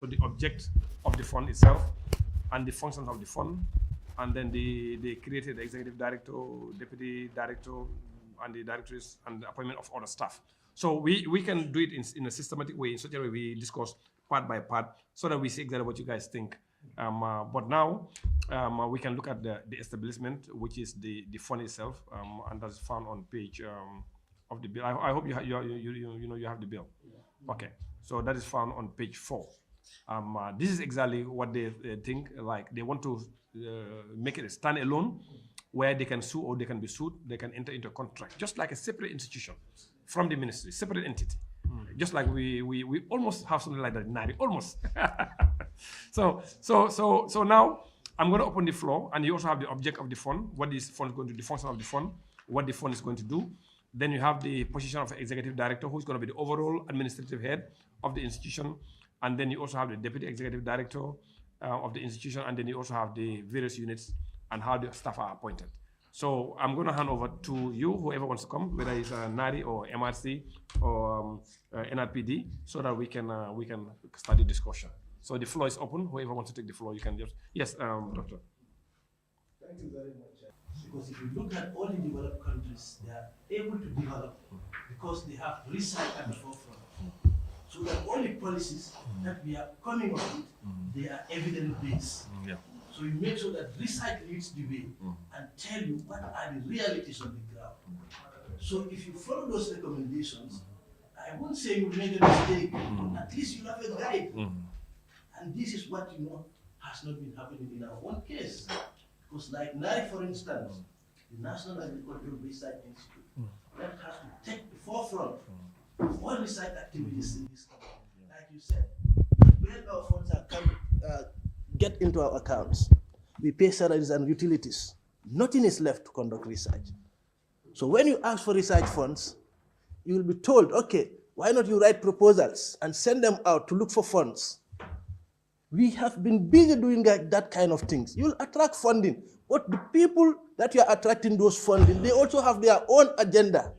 the object of the fund itself and the functions of the fund, and then they created the executive director, deputy director, and the directors, and the appointment of other staff. So we can do it in a systematic way, in such a way we discuss part by part, so that we see exactly what you guys think. But now we can look at the establishment, which is the fund itself, and that's found on page of the bill. I hope you know you have the bill. Okay, so that is found on page 4. This is exactly what they think. Like they want to make it a standalone, where they can sue or they can be sued. They can enter into a contract, just like a separate institution from the ministry, separate entity. Just like we almost have something like that in Nari, almost. So now I'm going to open the floor, and you also have the object of the fund, what this fund is going to do, the function of the fund, what the fund is going to do. Then you have the position of executive director, who's going to be the overall administrative head of the institution. And then you also have the deputy executive director of the institution, and then you also have the various units and how the staff are appointed. So I'm going to hand over to you, whoever wants to come, whether it's Nari or MRC or NRPD, so that we can start the discussion. So the floor is open. Whoever wants to take the floor, you can just. Yes, Doctor. Thank you very much. Because if you look at all the developed countries, they are able to develop because they have research at the forefront. So that all the policies that we are coming up with, they are evidence-based. Yeah. So you make sure that research leads the way and tell you what are the realities on the ground. So if you follow those recommendations, I won't say you made a mistake, but at least you have a guide. And this is what has not been happening in our own case. Because like Nari, for instance, the National Agricultural Research Institute, that has to take the forefront of all research activities in this country. Like you said, when our funds are get into our accounts, we pay salaries and utilities. Nothing is left to conduct research. So when you ask for research funds, you will be told, okay, why not you write proposals and send them out to look for funds? We have been busy doing that kind of things. You'll attract funding, but the people that you are attracting those funding, they also have their own agenda,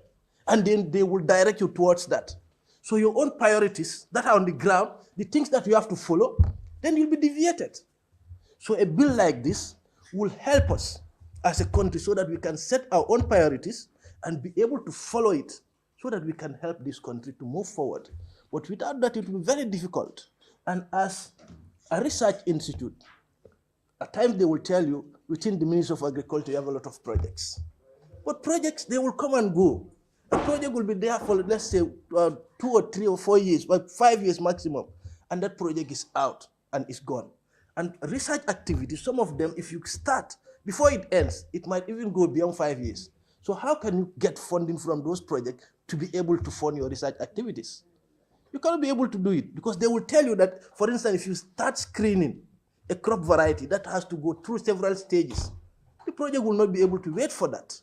and then they will direct you towards that. So your own priorities that are on the ground, the things that you have to follow, then you'll be deviated. So a bill like this will help us as a country so that we can set our own priorities and be able to follow it so that we can help this country to move forward. But without that, it will be very difficult. And as a research institute, at times they will tell you, within the Ministry of Agriculture, you have a lot of projects. But projects, they will come and go. A project will be there for, let's say, 2 or 3 or 4 years, but 5 years maximum. And that project is out and is gone. And research activities, some of them, if you start, before it ends, it might even go beyond 5 years. So how can you get funding from those projects to be able to fund your research activities? You cannot be able to do it because they will tell you that, for instance, if you start screening a crop variety that has to go through several stages, the project will not be able to wait for that.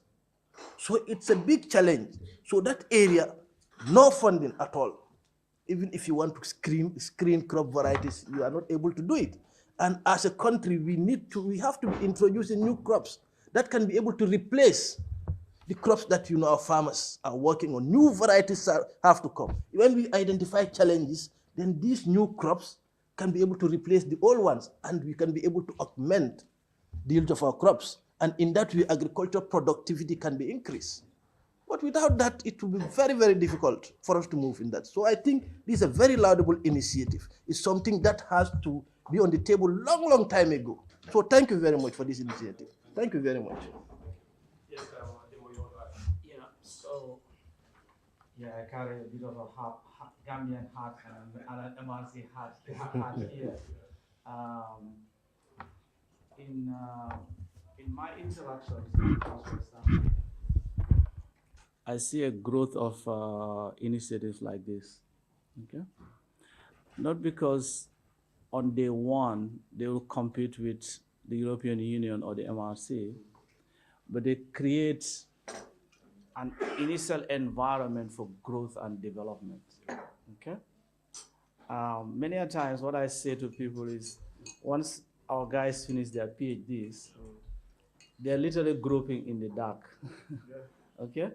So it's a big challenge. So that area, no funding at all. Even if you want to screen crop varieties, you are not able to do it. And as a country, we have to be introducing new crops that can be able to replace the crops that our farmers are working on. New varieties have to come. When we identify challenges, then these new crops can be able to replace the old ones, and we can be able to augment the yield of our crops. And in that way, agricultural productivity can be increased. But without that, it will be very, very difficult for us to move in that. So I think this is a very laudable initiative. It's something that has to be on the table long, long time ago. So thank you very much for this initiative. Thank you very much. Yes, yeah, I carry a bit of a Gambian heart and an MRC heart here. In my interactions with council staff, I see a growth of initiatives like this. Okay, not because on day one they will compete with the European Union or the MRC, but they create an initial environment for growth and development. Okay. Many a times, what I say to people is, once our guys finish their PhDs, they're literally groping in the dark. Okay.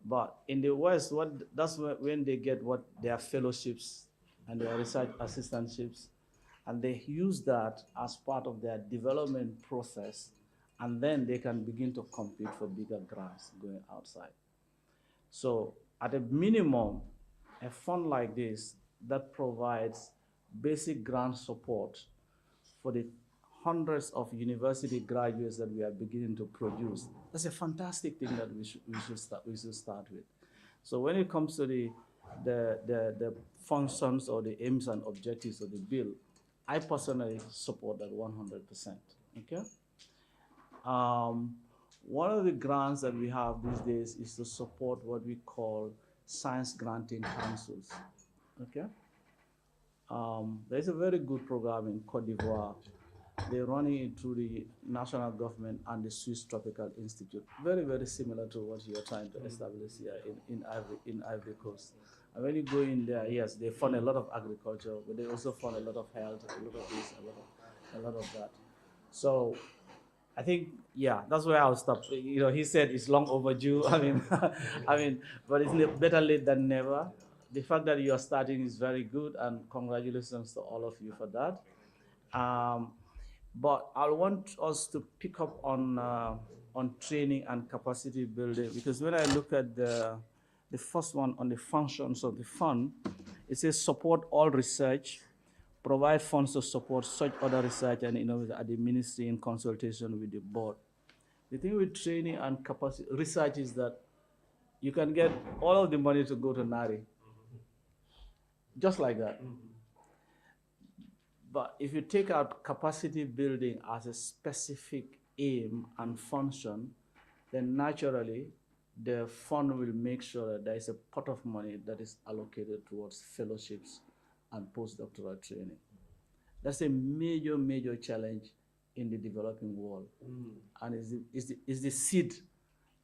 But in the West, that's when they get what their fellowships and their research assistantships, and they use that as part of their development process, and then they can begin to compete for bigger grants going outside. So at a minimum, a fund like this that provides basic grant support for the hundreds of university graduates that we are beginning to produce, that's a fantastic thing that we should start with. So when it comes to the functions or the aims and objectives of the bill, I personally support that 100%. Okay. One of the grants that we have these days is to support what we call science granting councils. Okay. There's a very good program in Cote d'Ivoire. They're running it through the national government and the Swiss Tropical Institute. Very, very similar to what you're trying to establish here in Ivory Coast. And when you go in there, yes, they fund a lot of agriculture, but they also fund a lot of health, a lot of this, a lot of that. So I think, yeah, that's where I'll stop. You know, he said it's long overdue. I mean, but it's better late than never. The fact that you are starting is very good, and congratulations to all of you for that. But I want us to pick up on training and capacity building, because when I look at the first one on the functions of the fund, it says support all research, provide funds to support such other research and innovation at the ministry in consultation with the board. The thing with training and capacity research is that you can get all of the money to go to Nari, just like that. But if you take out capacity building as a specific aim and function, then naturally the fund will make sure that there is a pot of money that is allocated towards fellowships and postdoctoral training. That's a major, major challenge in the developing world. And is the seed.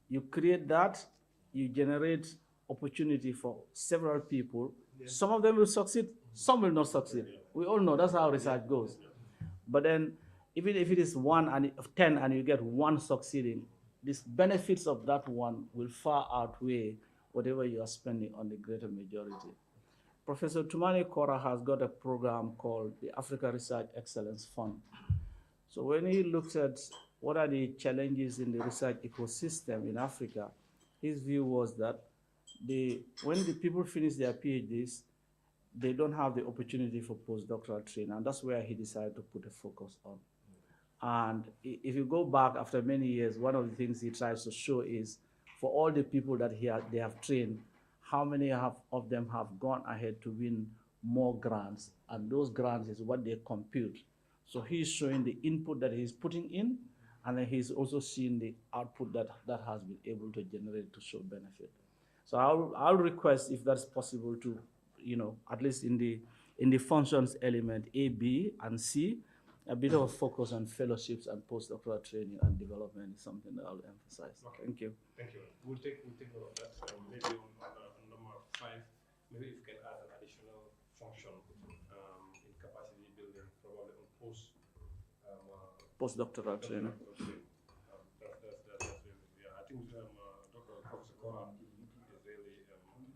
You create that, you generate opportunity for several people. Yeah. Some of them will succeed, some will not succeed. We all know that's how research goes. But then, even if it is 1 and 10 and you get 1 succeeding, these benefits of that one will far outweigh whatever you are spending on the greater majority. Professor Tumani Kora has got a program called the Africa Research Excellence Fund. So when he looks at what are the challenges in the research ecosystem in Africa, his view was that when the people finish their PhDs, they don't have the opportunity for postdoctoral training, and that's where he decided to put a focus on. And if you go back after many years, one of the things he tries to show is for all the people that they have trained, how many of them have gone ahead to win more grants, and those grants is what they compute. So he's showing the input that he's putting in, and then he's also seeing the output that has been able to generate to show benefit. So I'll request, if that's possible, to, at least in the functions element A, B, and C, a bit of a focus on fellowships and postdoctoral training and development is something that I'll emphasize. Okay. Thank you. Thank you. We'll take note of that. Maybe on number 5, maybe if you can add an additional function in capacity building, probably on postdoctoral training. That's really, I think Dr. Professor Kora is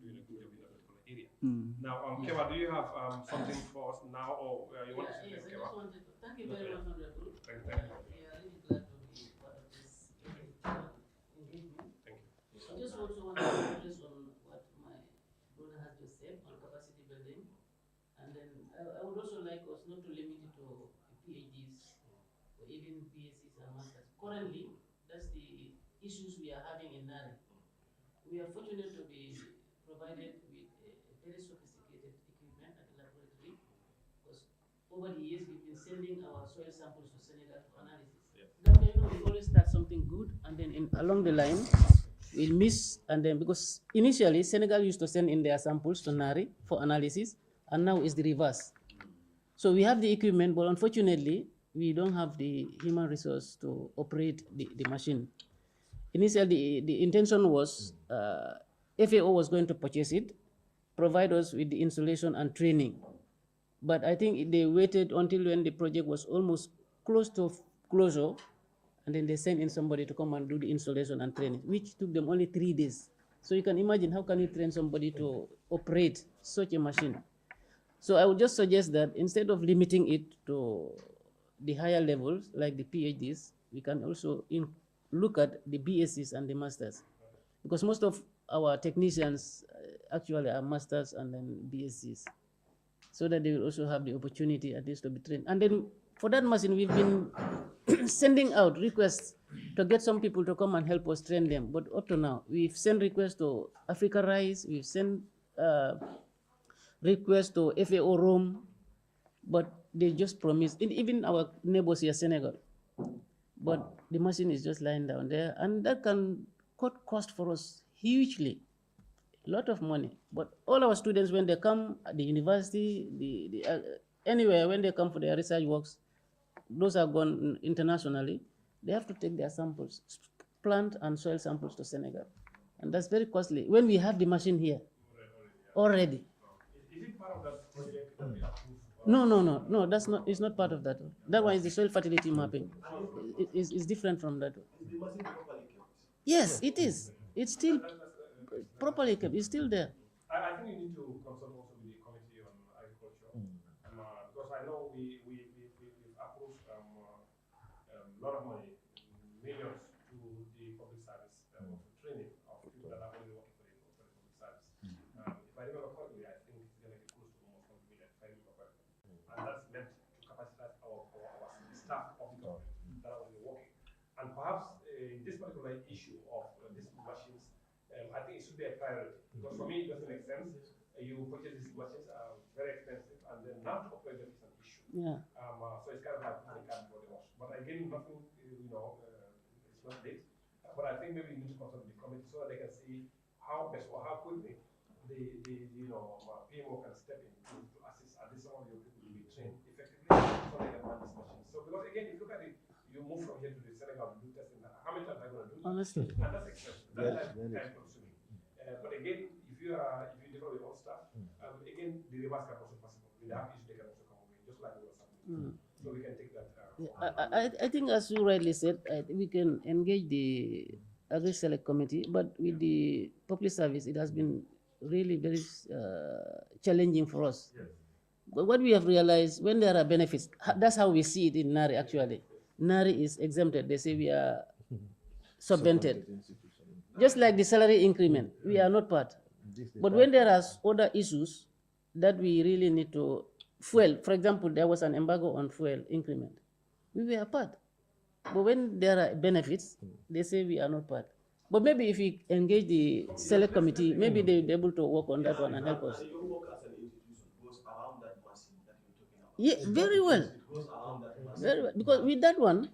really doing a good job in that particular area. Now, Keba, do you have something for us now, or you want to say yes, Keba? Thank you very much, Honorable. Thank you. We are really glad to be part of this engagement. Thank you. I just also want to focus on what my brother has just said on capacity building. And then I would also like us not to limit it to PhDs or even BScs and masters. Currently, that's the issues we are having in Nari. We are fortunate to be provided with a very sophisticated equipment at the laboratory, because over the years we've been sending our soil samples to Senegal for analysis. Yeah. That way, we always start something good, and then along the line we'll miss, and then because initially Senegal used to send in their samples to Nari for analysis, and now it's the reverse. So we have the equipment, but unfortunately we don't have the human resource to operate the machine. Initially, the intention was FAO was going to purchase it, provide us with the installation and training. But I think they waited until when the project was almost close to closure, and then they sent in somebody to come and do the installation and training, which took them only 3 days. So you can imagine, how can you train somebody to operate such a machine? So I would just suggest that instead of limiting it to the higher levels, like the PhDs, we can also look at the BScs and the masters, because most of our technicians actually are masters and then BScs, so that they will also have the opportunity at least to be trained. And then for that machine, we've been sending out requests to get some people to come and help us train them. But up to now, we've sent requests to Africa Rise, we've sent requests to FAO Rome, but they just promised, even our neighbors here, Senegal, but the machine is just lying down there, and that can cut cost for us hugely, a lot of money. But all our students, when they come at the university, anywhere, when they come for their research works, those are gone internationally, they have to take their samples, plant and soil samples to Senegal. And that's very costly when we have the machine here already. Is it part of that project that we approved? No, that's not, it's not part of that. That one is the soil fertility mapping. It's different from that one. Is the machine properly kept? Yes, it is. It's still properly kept. It's still there. I think you need to consult also with the Committee on Agriculture, because I know we've approved a lot of money, millions, to the public service for training of people that are already working for the public service. If I remember correctly, I think it's going to be close to almost 1 million, if I remember correctly. And that's meant to capacitize our staff of the government that are already working. And perhaps this particular issue of these machines, I think it should be a priority, because for me it doesn't make sense. You purchase these machines, very expensive, and then now to operate them is an issue. Yeah. So it's kind of like putting the cart before the horse. But again, nothing, it's not late. But I think maybe you need to consult with the committee so that they can see how best or how quickly the PMO can step in to assist at least some of your people to be trained effectively so they can run these machines. So because again, if you look at it, you move from here to the Senegal to do testing. How many times are you going to do that? Honestly. And that's expensive. That's time consuming. But again, if you develop your own stuff, again, the reverse can also possible. With the issue, they can also come away, just like we were saying. So we can take that. I think, as you rightly said, we can engage the Agri Select Committee, but with the public service, it has been really very challenging for us. Yes. But what we have realized, when there are benefits, that's how we see it in Nari actually. Nari is exempted. They say we are subvented. Just like the salary increment, we are not part. But when there are other issues that we really need to, fuel, for example, there was an embargo on fuel increment. We were part. But when there are benefits, they say we are not part. But maybe if we engage the select committee, maybe they'll be able to work on that one and help us. Your work as an institution goes around that machine that you're talking about. Yeah, very well. It goes around that machine. Very well. Because with that one,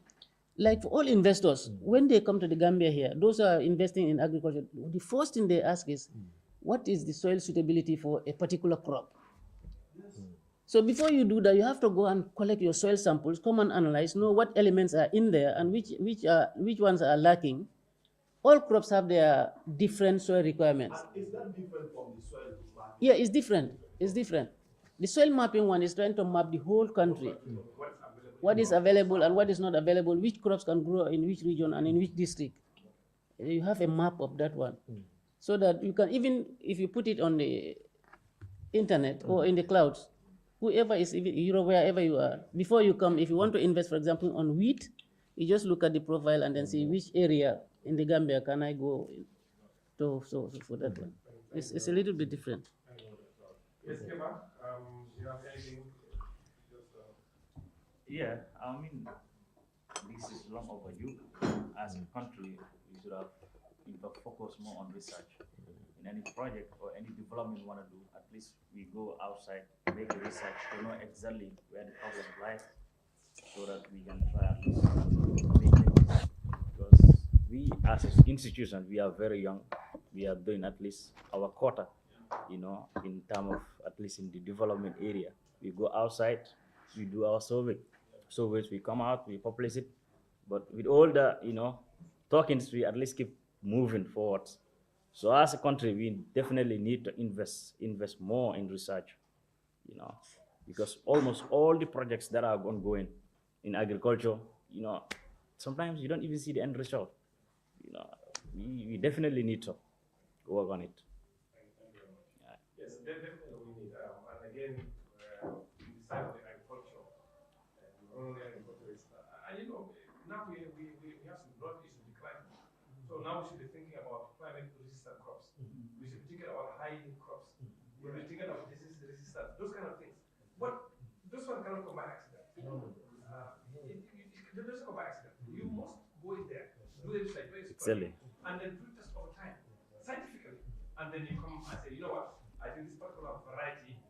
like for all investors, when they come to the Gambia here, those who are investing in agriculture, the first thing they ask is, what is the soil suitability for a particular crop? So before you do that, you have to go and collect your soil samples, come and analyze, know what elements are in there and which ones are lacking. All crops have their different soil requirements. And is that different from the soil mapping? Yeah, it's different. It's different. The soil mapping one is trying to map the whole country. What is available and what is not available, which crops can grow in which region and in which district. You have a map of that one. So that you can, even if you put it on the internet or in the clouds, whoever is, wherever you are, before you come, if you want to invest, for example, on wheat, you just look at the profile and then see which area in the Gambia can I go to so for that one. It's a little bit different. Yes, Keba, you have anything? Yeah, I mean, this is long overdue. As a country, we should have focused more on research. In any project or any development we want to do, at least we go outside, make the research to know exactly where the problem lies, so that we can try at least make things. Because we, as an institution, we are very young. We are doing at least our quota, in terms of at least in the development area. We go outside, we do our surveys, we come out, we publish it. But with all the, talkings, we at least keep moving forward. So as a country, we definitely need to invest more in research, because almost all the projects that are ongoing in agriculture, sometimes you don't even see the end result. We definitely need to work on it. Yes, definitely we need. And again, side of the agriculture. Not only agriculture is, and you know, now we have some lot of issues with climate. So now we should be thinking about climate resistant crops. We should be thinking about high yield crops. We should be thinking about disease resistance, those kind of things. But those ones cannot come by accident. It doesn't come by accident. You must go in there, do the research, Exactly. and then do test over time, scientifically. And then you come and say, you know what, I think this particular variety,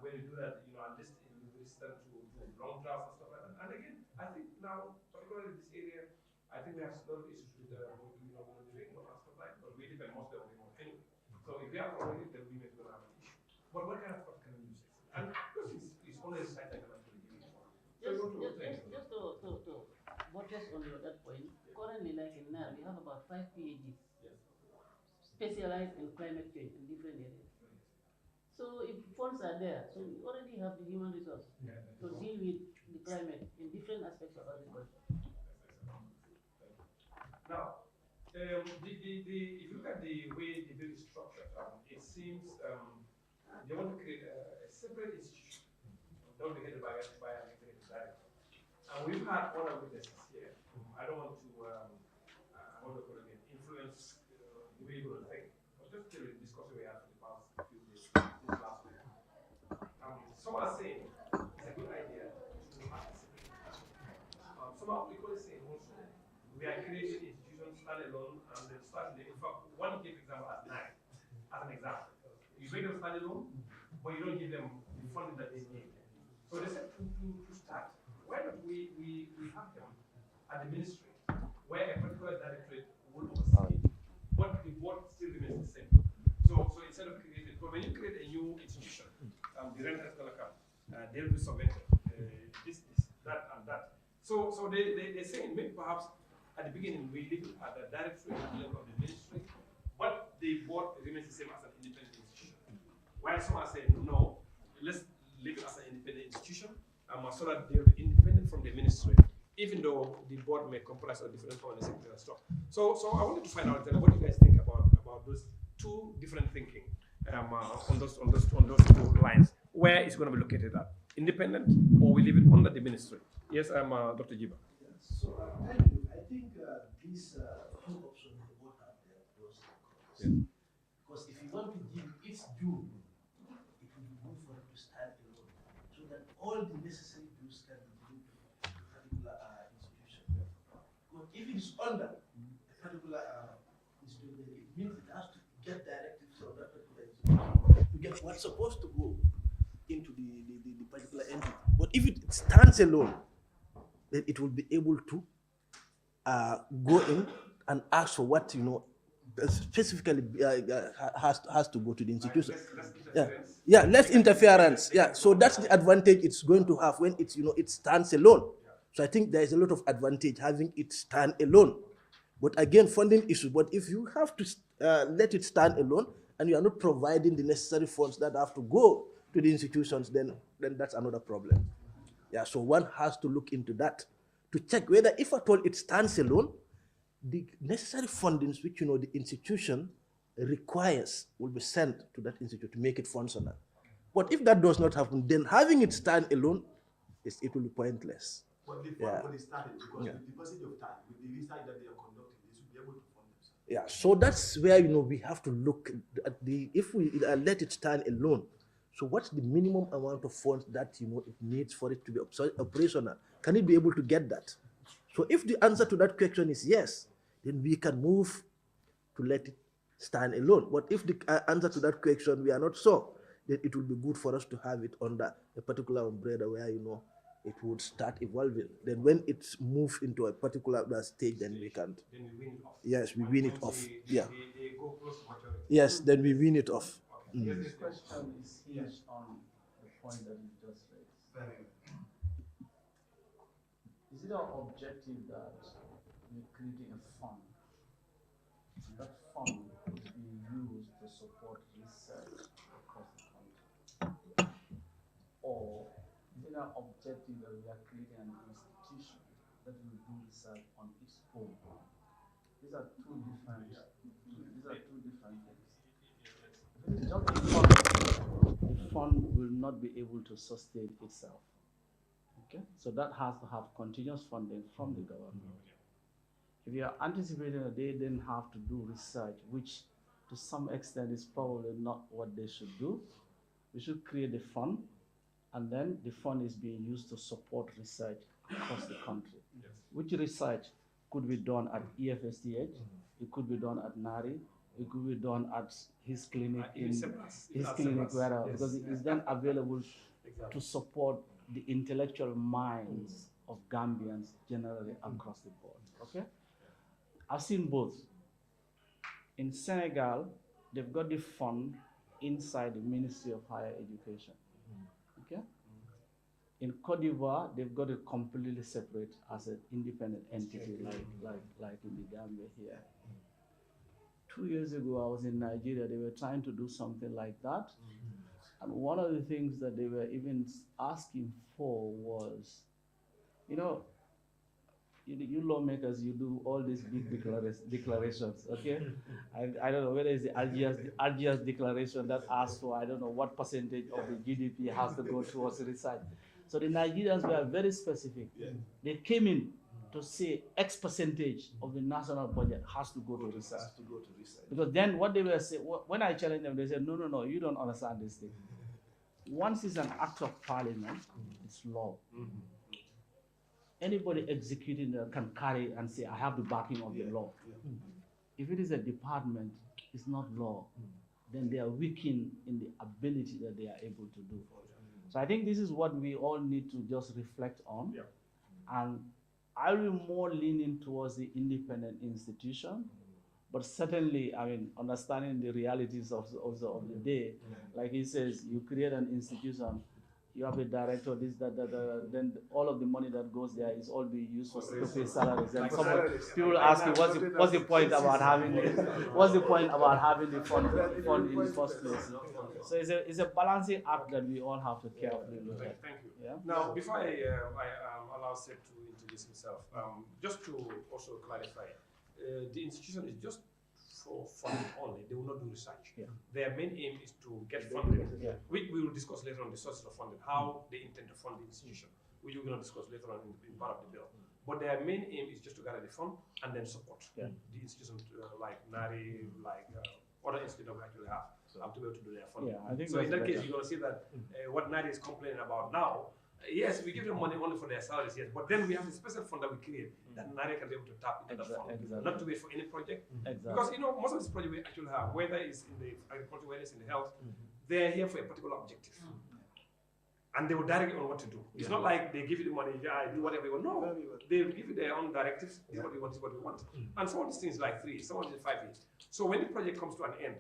when you do that, you know, at least it will be resistant to long droughts and stuff like that. And again, I think now, particularly in this area, I think we have a lot of issues with you know, the rainwater and stuff like that, but we depend mostly on rainwater anyway. So if we have already, then we may going to have an issue. But what kind of crop can we use? And because it's always site I can actually give it. Just to buttress on that point, currently, like in Nari, we have about 5 PhDs specialized in climate change in different areas. So if funds are there, so we already have the human resource to deal with the climate in different aspects of agriculture. Now, if you look at the way the bill is structured, it seems they want to create a separate institution, not be headed by an executive director. And we've had other witnesses here. I don't want to influence the way you're going to think, but just the discussion we had for the past few days, this last week. Some are saying it's a good idea to have a separate institution. Some are equally saying also we are creating institutions stand alone and then start. In fact, one gave example as Nari, as an example. You make them stand alone, but you don't give them the funding that they need. So they said to start, why don't we have them at the ministry, where a particular directorate will oversee, but the board still remains the same. So instead of creating, but when you create a new institution, the rent is going to come, they'll be subvented, this, that, and that. So they're saying maybe perhaps at the beginning we leave it at the directorate at the level of the ministry, but the board remains the same as an independent institution. While some are saying no, let's leave it as an independent institution, so that they'll be independent from the ministry, even though the board may comprise of different policies and stuff. So I wanted to find out what you guys think about those two different thinking on those two lines. Where it's going to be located at? Independent, or we leave it under the ministry? Yes, I'm Dr. Jiba. Yes. So thank you. I think these two options they both have their pros and cons. Yeah. Because if you want to give its due, it will be good for it to stand alone, so that all the necessary dues can be given to a particular institution. But if it is under a particular institution, it means it has to get directives from that particular institution to get what's supposed to go into the particular entity. But if it stands alone, then it will be able to go in and ask for what, you know, specifically has to go to the institution. Less interference. Yeah, so that's the advantage it's going to have when it's, you know, it stands alone. So I think there is a lot of advantage having it stand alone. But again, funding issue. But if you have to let it stand alone and you are not providing the necessary funds that have to go to the institutions, then that's another problem. Yeah, so one has to look into that to check whether, if at all it stands alone, the necessary fundings which, you know, the institution requires will be sent to that institute to make it functional. But if that does not happen, then having it stand alone, it will be pointless. But the fund for the starting, because with the passage of time, with the research that they are conducting, they should be able to fund themselves. Yeah, so that's where, you know, we have to look at if we let it stand alone. So what's the minimum amount of funds that, you know, it needs for it to be operational? Can it be able to get that? So if the answer to that question is yes, then we can move to let it stand alone. But if the answer to that question we are not sure, then it will be good for us to have it under a particular umbrella where, you know, it would start evolving. Then when it's moved into a particular stage, then we can. Then we win it off. Yes, we win it off. Yeah. They go close to maturity. Yes, then we win it off. Yes, this question is hinged on the point that you just raised. Very Is it our objective that we're creating a fund, and that fund is being used to support research across the country? Or is it our objective that we are creating an institution that will do research on its own? These are two different things. If it is just a fund fund will not be able to sustain itself. Okay, so that has to have continuous funding from the government. If you are anticipating that they then have to do research, which to some extent is probably not what they should do, we should create a fund, and then the fund is being used to support research across the country. Yes. Which research could be done at EFSTH, it could be done at Nari, it could be done at his clinic Even in separate. his Even clinic, separate. wherever, Yes. because it is then available Exactly. to support the intellectual minds of Gambians generally across the board. Okay, I've seen both. In Senegal, they've got the fund inside the Ministry of Higher Education. Okay. In Cote d'Ivoire, they've got it completely separate as an independent entity, like in the Gambia here. 2 years ago, I was in Nigeria. They were trying to do something like that. And one of the things that they were even asking for was, you lawmakers, you do all these big declarations, okay? I don't know whether it's the Algiers declaration that asks for, I don't know what percentage of the GDP has to go towards research. So the Nigerians were very specific. Yeah. They came in to say X percentage of the national budget has to go to research. Has to go to research. Because then what they were saying, when I challenged them, they said, no, you don't understand this thing. Once it's an act of parliament, it's law. Anybody executing that can carry and say, I have the backing of the law. If it is a department, it's not law. Then they are weakened in the ability that they are able to do. So I think this is what we all need to just reflect on. Yeah. And I'll be more leaning towards the independent institution. But certainly, I mean, understanding the realities of the day, like he says, you create an institution, you have a director, this, that, then all of the money that goes there is all being used for to pay salaries. And people ask you, what's the point about having the fund in the first place? So it's a balancing act that we all have to carefully look at. Thank you. Yeah. Now, before I allow Seth to introduce himself, just to also clarify, the institution is just for funding only. They will not do research. Yeah. Their main aim is to get funding. Yeah. We will discuss later on the sources of funding, how they intend to fund the institution, which we're going to discuss later on in part of the bill. But their main aim is just to gather the fund and then support the institutions like Nari, like other institutions we actually have to be able to do their funding. Yeah, I think so in that better. case, you're going to see that what Nari is complaining about now, yes, we give them money only for their salaries, yes, but then we have a special fund that we create that Nari can be able to tap into the fund, not to wait for any project. Exactly. Because most of these projects we actually have, whether it's in the agriculture, whether it's in the health, they're here for a particular objective. And they will direct you on what to do. It's not like they give you the money, I do whatever you want. No, they give you their own directives. This is what we want, this is what we want. And some of these things like 3, some of these 5 years. So when the project comes to an end,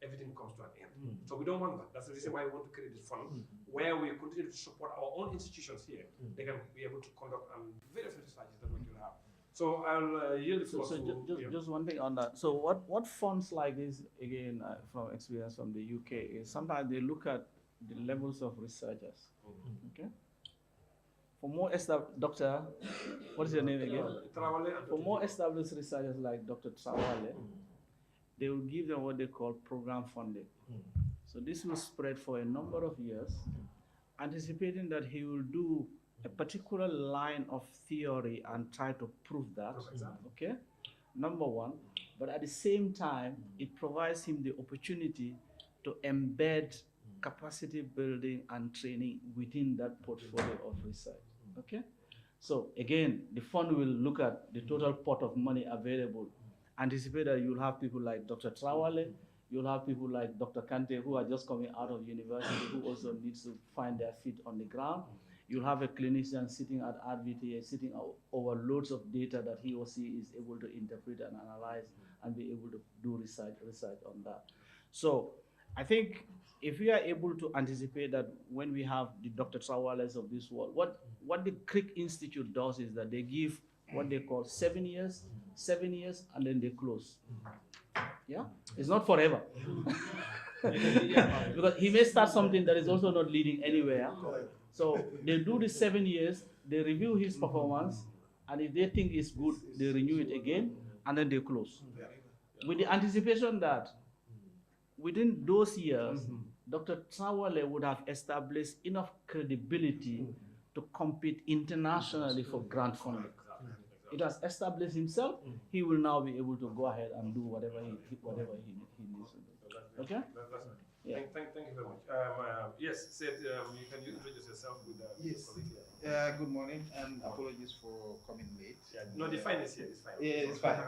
everything comes to an end. So we don't want that. That's the reason why we want to create this fund where we continue to support our own institutions here. They can be able to conduct very researches that we can have. So I'll yield the floor to just one thing on that. So what funds like this, again, from experience from the UK, is sometimes they look at the levels of researchers. Okay. For more established, Doctor, what is your name again? For more established researchers like Dr. Trawale, they will give them what they call program funding. So this will spread for a number of years, anticipating that he will do a particular line of theory and try to prove that. Okay, number one. But at the same time, it provides him the opportunity to embed capacity building and training within that portfolio of research. Okay, so again, the fund will look at the total pot of money available. Anticipate that you'll have people like Dr. Trawale, you'll have people like Dr. Kante who are just coming out of university who also needs to find their feet on the ground. You'll have a clinician sitting at RVTA, sitting over loads of data that he or she is able to interpret and analyze and be able to do research on that. So I think if we are able to anticipate that when we have the Dr. Trawales of this world, what the Crick Institute does is that they give what they call 7 years, and then they close. Yeah, it's not forever. Because he may start something that is also not leading anywhere. So they do the 7 years, they review his performance, and if they think it's good, they renew it again, and then they close. With the anticipation that within those years, Dr. Tawale would have established enough credibility to compete internationally for grant funding. It has established himself. He will now be able to go ahead and do whatever he needs to do. Okay? Yeah. Thank you very much. Yes, Seth, you can introduce yourself with the Yes. colleague here. Good morning, and apologies for coming late. Yeah, no, the fine is here. It's fine. Yeah, it's fine.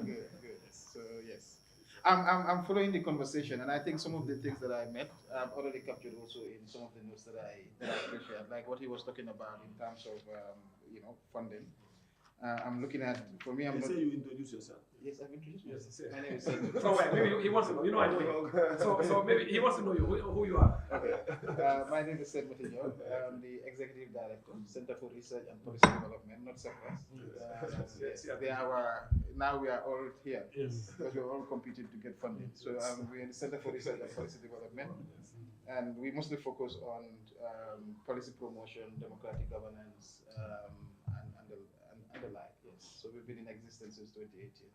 Good, good. So yes, I'm following the conversation, and I think some of the things that I met, I've already captured also in some of the notes that I appreciate, like what he was talking about in terms of funding. I'm looking at, for me, I'm You not. say you introduce yourself. Yes, I've introduced Yes, myself. yes. My name is Seth. So wait, maybe he wants to know. You know, I know you. So maybe he wants to know you, who you are. Okay. My name is Seth Matijo. I'm the Executive Director, Center for Research and Policy Development, not CEPRAS. Yes. They are now we are all here Yes. because we're all competing to get funding. So we're in the Center for Research and Policy Development, and we mostly focus on policy promotion, democratic governance, and the like. Yes. So we've been in existence since 2018.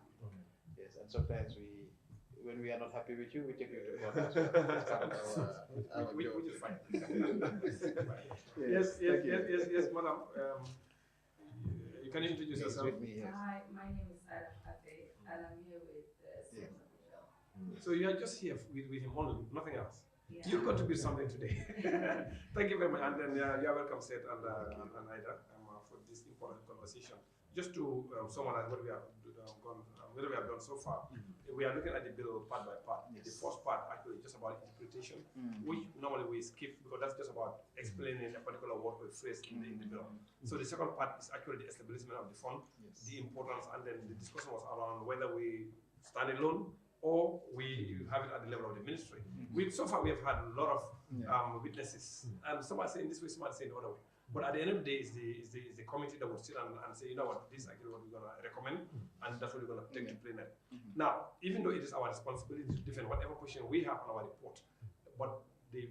Yes, and sometimes when we are not happy with you, we take you to court as well. That's part of our Which job. is fine. Yes, Yes, madam. You can introduce Yes, yourself. with me, yes. Hi, my name is Ada Ate, and I'm here with Yeah. Michelle. So you are just here with him only, nothing else. Yeah. You contribute something today. Thank you very much, and then you are welcome, Seth and Ida, for this important conversation. Just to summarize what we have done so far, we are looking at the bill part by part. Yes. The first part actually is just about interpretation, which normally we skip because that's just about explaining a particular word or phrase in the bill. So the second part is actually the establishment of the fund, Yes. the importance, and then the discussion was around whether we stand alone or we have it at the level of the ministry. So far we have had a lot of witnesses, and some are saying this way, some are saying the other way. But at the end of the day, is the committee that will sit and say, you know what, this is actually what we're going to recommend, and that's what we're going to take to plenary. Now, even though it is our responsibility to defend whatever position we have on our report, but the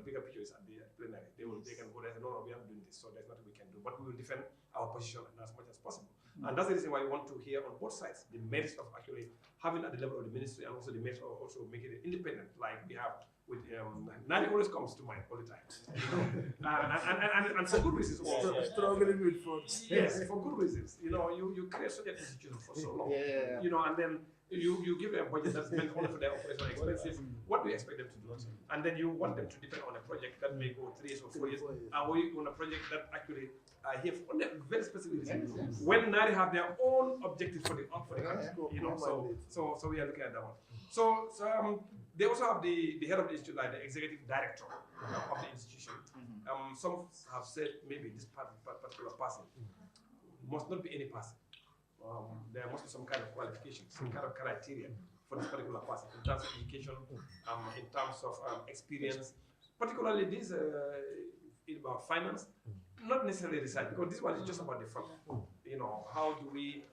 bigger picture is at the plenary. They can go there and say, no, we are doing this, so there's nothing we can do. But we will defend our position as much as possible. And that's the reason why we want to hear on both sides the merits of actually having at the level of the ministry and also the merits of also making it independent, like we have with Nari always comes to mind all the time. And for good reasons also. Struggling with funds. Yes, for good reasons. You create such an institution for so long. Yeah. And then you give them a budget that's meant only for their operational expenses. What do you expect them to do? And then you want them to depend on a project that may go 3 years or 4 years. And we on a project that actually are here for a very specific reason. When Nari have their own objectives for the country, so we are looking at that one. So they also have the head of the institute, like the executive director of the institution. Some have said maybe this particular person must not be any person. There must be some kind of qualification, some kind of criteria for this particular person in terms of education, in terms of experience, particularly this about finance, not necessarily research, because this one is just about the fund. How do we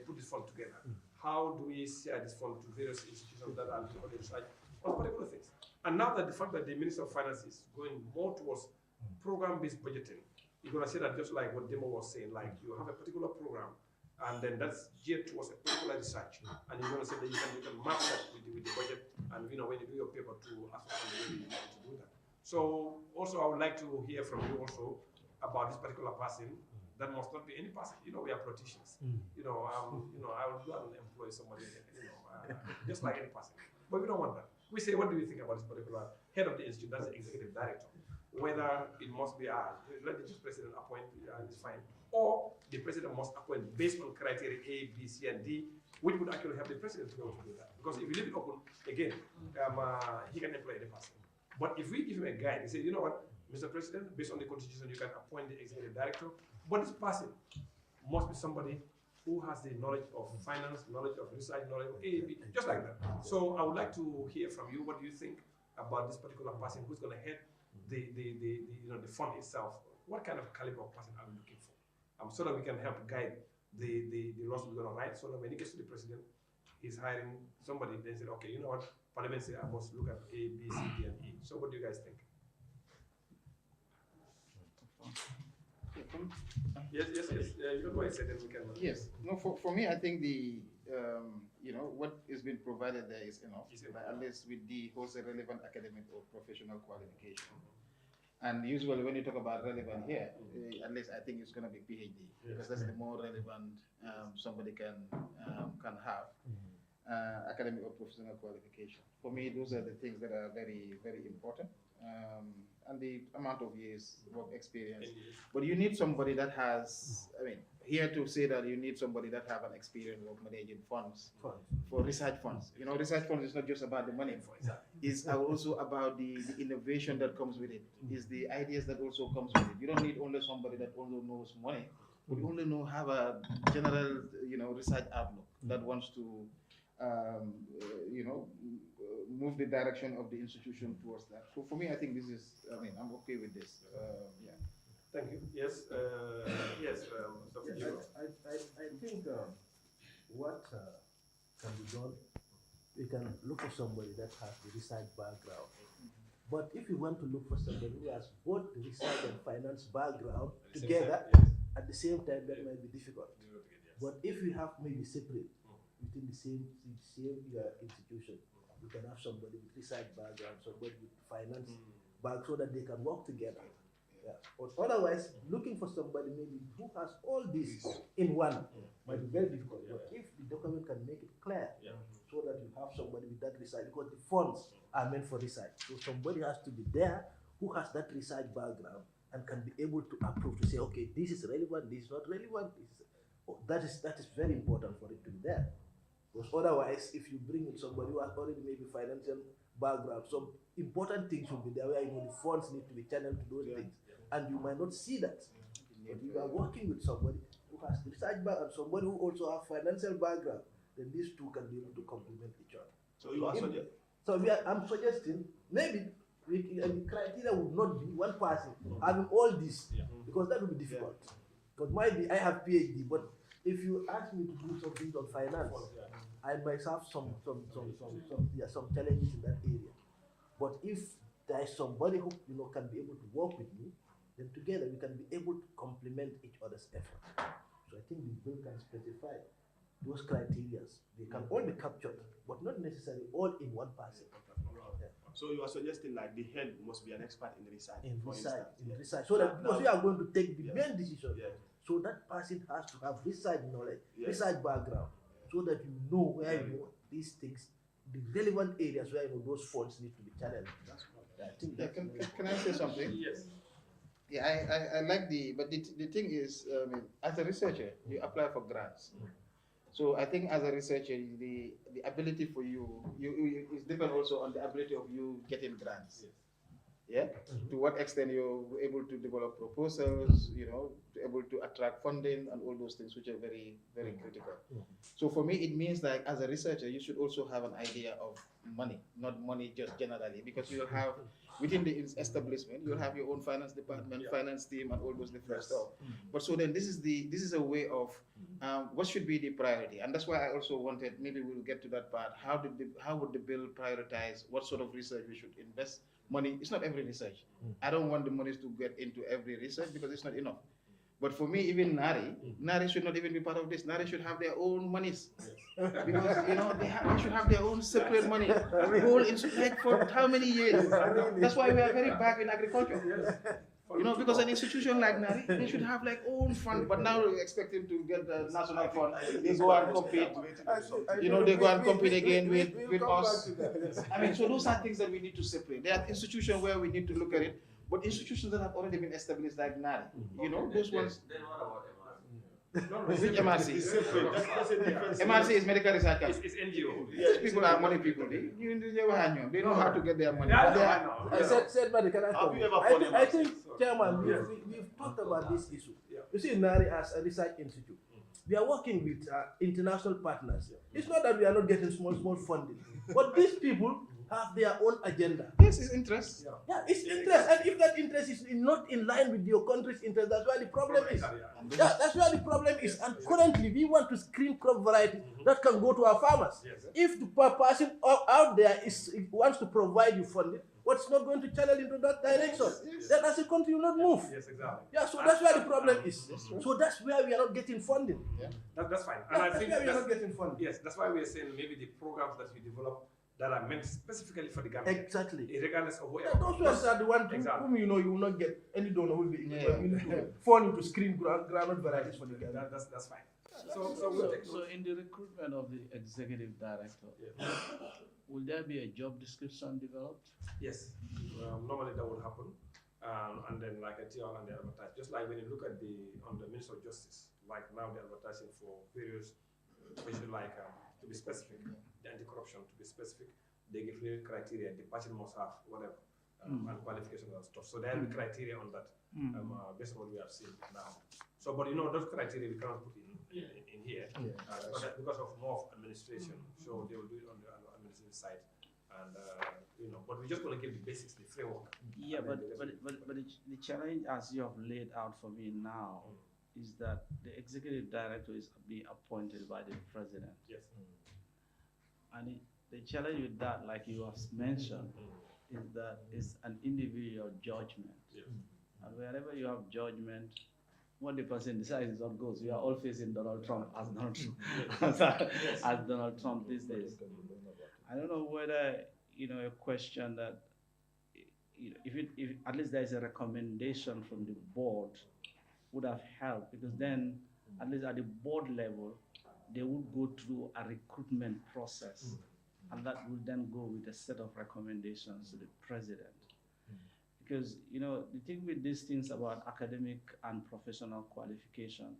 put this fund together? How do we share this fund to various institutions that are doing research on particular things? And now that the fact that the Minister of Finance is going more towards program-based budgeting, you're going to see that just like what Demo was saying, like you have a particular program, and then that's geared towards a particular research, and you're going to say that you can map that with the budget, and when you do your paper to ask for the way you want to do that. So also I would like to hear from you also about this particular person. That must not be any person. We are politicians. I will go and employ somebody, just like any person. But we don't want that. We say, what do you think about this particular head of the institute? That's the executive director. Whether it must be let the president appoint, it's fine, or the president must appoint based on criteria A, B, C, and D, which would actually help the president to be able to do that. Because if you leave it open, again, he can employ any person. But if we give him a guide, he say, you know what, Mr. President, based on the constitution, you can appoint the executive director, but this person must be somebody who has the knowledge of finance, knowledge of research, knowledge of A, B, just like that. So I would like to hear from you. What do you think about this particular person who's going to head the fund itself? What kind of caliber of person are we looking for? So that we can help guide the laws we're going to write. So that when it gets to the president, he's hiring somebody. Then said, okay, you know what? Parliament said I must look at A, B, C, D, and E. So what do you guys think? Yes. You know what I said, then we can. Yes. No, for me, I think the what is being provided there is enough, Is enough. like, at least with the also relevant academic or professional qualification. And usually when you talk about relevant here, at least I think it's going to be PhD, because that's the more relevant somebody can have. Academic or professional qualification. For me, those are the things that are very, very important. And the amount of years work experience. But you need somebody that has, here to say that you need somebody that have an experience of managing funds for research funds. Research funds is not just about the money. It's also about the innovation that comes with it. It's the ideas that also comes with it. You don't need only somebody that only knows money, but you only have a general, research outlook that wants to move the direction of the institution towards that. So for me, I think this is, I'm okay with this. Yeah. Thank you. Yes, yes, Dr. Jibo. I think what can be done, we can look for somebody that has the research background. But if you want to look for somebody who has both the research and finance background together at the same time, that might be difficult. But if you have maybe separate within the same institution, you can have somebody with research background, somebody with finance background, so that they can work together. Yeah. But otherwise, looking for somebody maybe who has all this in one might be very difficult. But if the document can make it clear, so that you have somebody with that research, because the funds are meant for research. So somebody has to be there who has that research background and can be able to approve to say, okay, this is relevant, this is not relevant. That is very important for it to be there. Because otherwise, if you bring in somebody who has already maybe financial background, some important things will be there where the funds need to be channeled to those things, and you might not see that. But if you are working with somebody who has research background, somebody who also has financial background, then these two can be able to complement each other. So you are suggesting? I'm suggesting maybe the criteria would not be one person having all this, because that would be difficult. Because I have PhD, but if you ask me to do something on finance, I might have some challenges in that area. But if there is somebody who can be able to work with me, then together we can be able to complement each other's effort. So I think the bill can specify those criteria. They can all be captured, but not necessarily all in one person. Yeah. So you are suggesting like the head must be an expert in research. In research. So that because we are going to take the main decision. So that person has to have research knowledge, research background, so that you know where these things, the relevant areas where those funds need to be channeled. That's what I think. Can I say something? Yes. Yeah, I like but the thing is, as a researcher, you apply for grants. So I think as a researcher, the ability for you is depend also on the ability of you getting grants. Yeah, to what extent you're able to develop proposals, able to attract funding and all those things, which are very, very critical. So for me, it means like as a researcher, you should also have an idea of money, not money just generally, because you'll have within the establishment, you'll have your own finance department, finance team, and all those different stuff. But so then this is a way of what should be the priority, and that's why I also wanted, maybe we'll get to that part. How would the bill prioritize what sort of research we should invest? Money, it's not every research. I don't want the money to get into every research because it's not enough. But for me, even Nari should not even be part of this. Nari should have their own monies. Because, they should have their own separate money. Like for how many years? That's why we are very bad in agriculture. Because an institution like Nari, they should have like own fund, but now we expect them to get the national fund. They go and compete. They go and compete again with us. So those are things that we need to separate. There are institutions where we need to look at it, but institutions that have already been established like Nari, those ones. Then what about MRC? Which MRC? MRC is medical research. It's NGO. These people are money people. They know how to get their money. I said, can I come? I think, Chairman, we've talked about this issue. You see, Nari as a research institute, we are working with international partners. It's not that we are not getting small funding, but these people have their own agenda. Yes, it's interest. Yeah, it's interest, and if that interest is not in line with your country's interest, that's where the problem is. Yeah, that's where the problem is. And currently, we want to screen crop variety that can go to our farmers. If the person out there wants to provide you funding, what's not going to channel into that direction? Then as a country, will not move. Yes, exactly. Yeah, so that's where the problem is. So that's where we are not getting funding. That's fine. Yeah, And I that's think where we are not getting funding. yes, that's why we are saying maybe the programs that you develop that are meant specifically for the Gambia, Exactly. regardless of Yeah, whoever. those are the ones Exactly. whom you know you will not get any donor who will be willing to fund you to screen groundnut varieties for the Gambia. That's fine. So we'll take So in the recruitment of the executive director, will there be a job description developed? yes, normally that would happen. And then like a TR and they advertise. Just like when you look at on the Minister of Justice, like now they're advertising for various issues like to be specific, the anti-corruption to be specific, they give you criteria, the person must have whatever, and qualifications and stuff. So there will be criteria on that, based on what we have seen now. So, but you know, those criteria we cannot put in here, because of more of administration. So they will do it on the administrative side. And you know, but we just want to give the basics, the framework. Yeah, but the challenge as you have laid out for me now is that the executive director is being appointed by the president. Yes. And the challenge with that, like you have mentioned, is that it's an individual judgment. Yes. And wherever you have judgment, what the person decides is what goes. We are all facing Donald Trump as Donald Trump, as Donald Trump these days. I don't know whether, you know, a question that, if at least there is a recommendation from the board would have helped, because then at least at the board level, they would go through a recruitment process, and that will then go with a set of recommendations to the president. Because, you know, the thing with these things about academic and professional qualification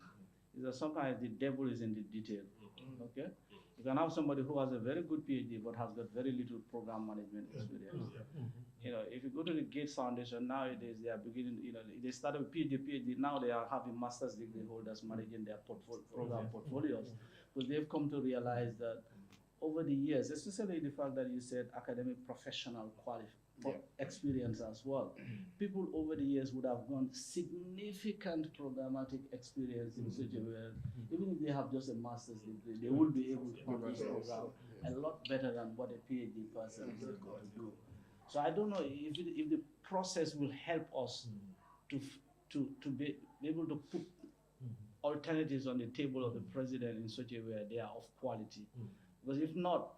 is that sometimes the devil is in the detail, okay? You can have somebody who has a very good PhD but has got very little program management experience. You know, if you go to the Gates Foundation nowadays, they are beginning, you know, they started with PhD, now they are having master's degree holders managing their program portfolios, because they've come to realize that over the years, especially the fact that you said academic professional experience as well, people over the years would have gone significant programmatic experience in such a way, even if they have just a master's degree, they will be able to manage program a lot better than what a PhD person is able to do. So I don't know if the process will help us to be able to put alternatives on the table of the president in such a way they are of quality. Because if not,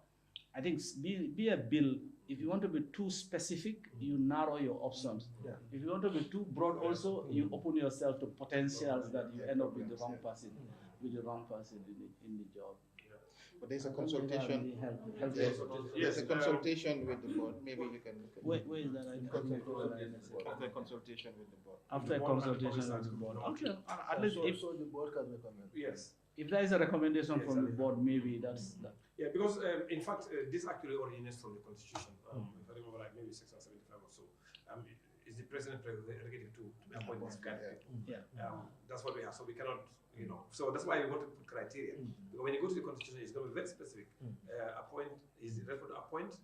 I think be a bill. If you want to be too specific, you narrow your options. If you want to be too broad, also you open yourself to potentials that you end up with the wrong person, in the job. But there's a consultation. Yes. There's a consultation with the board. Maybe you can look at Where is that? after consultation with the board. After a consultation with the board. Okay. At least if So the board can recommend. Yes. if there is a recommendation from the board, maybe that's that. Yeah, because in fact, this actually originates from the Constitution. If I remember, like maybe 675 or so. Is the president prerogative to appoint this kind of people? Yeah. That's what we have. So we cannot, you know. So that's why we want to put criteria. Because when you go to the Constitution, it's going to be very specific. Appoint is referred to appoint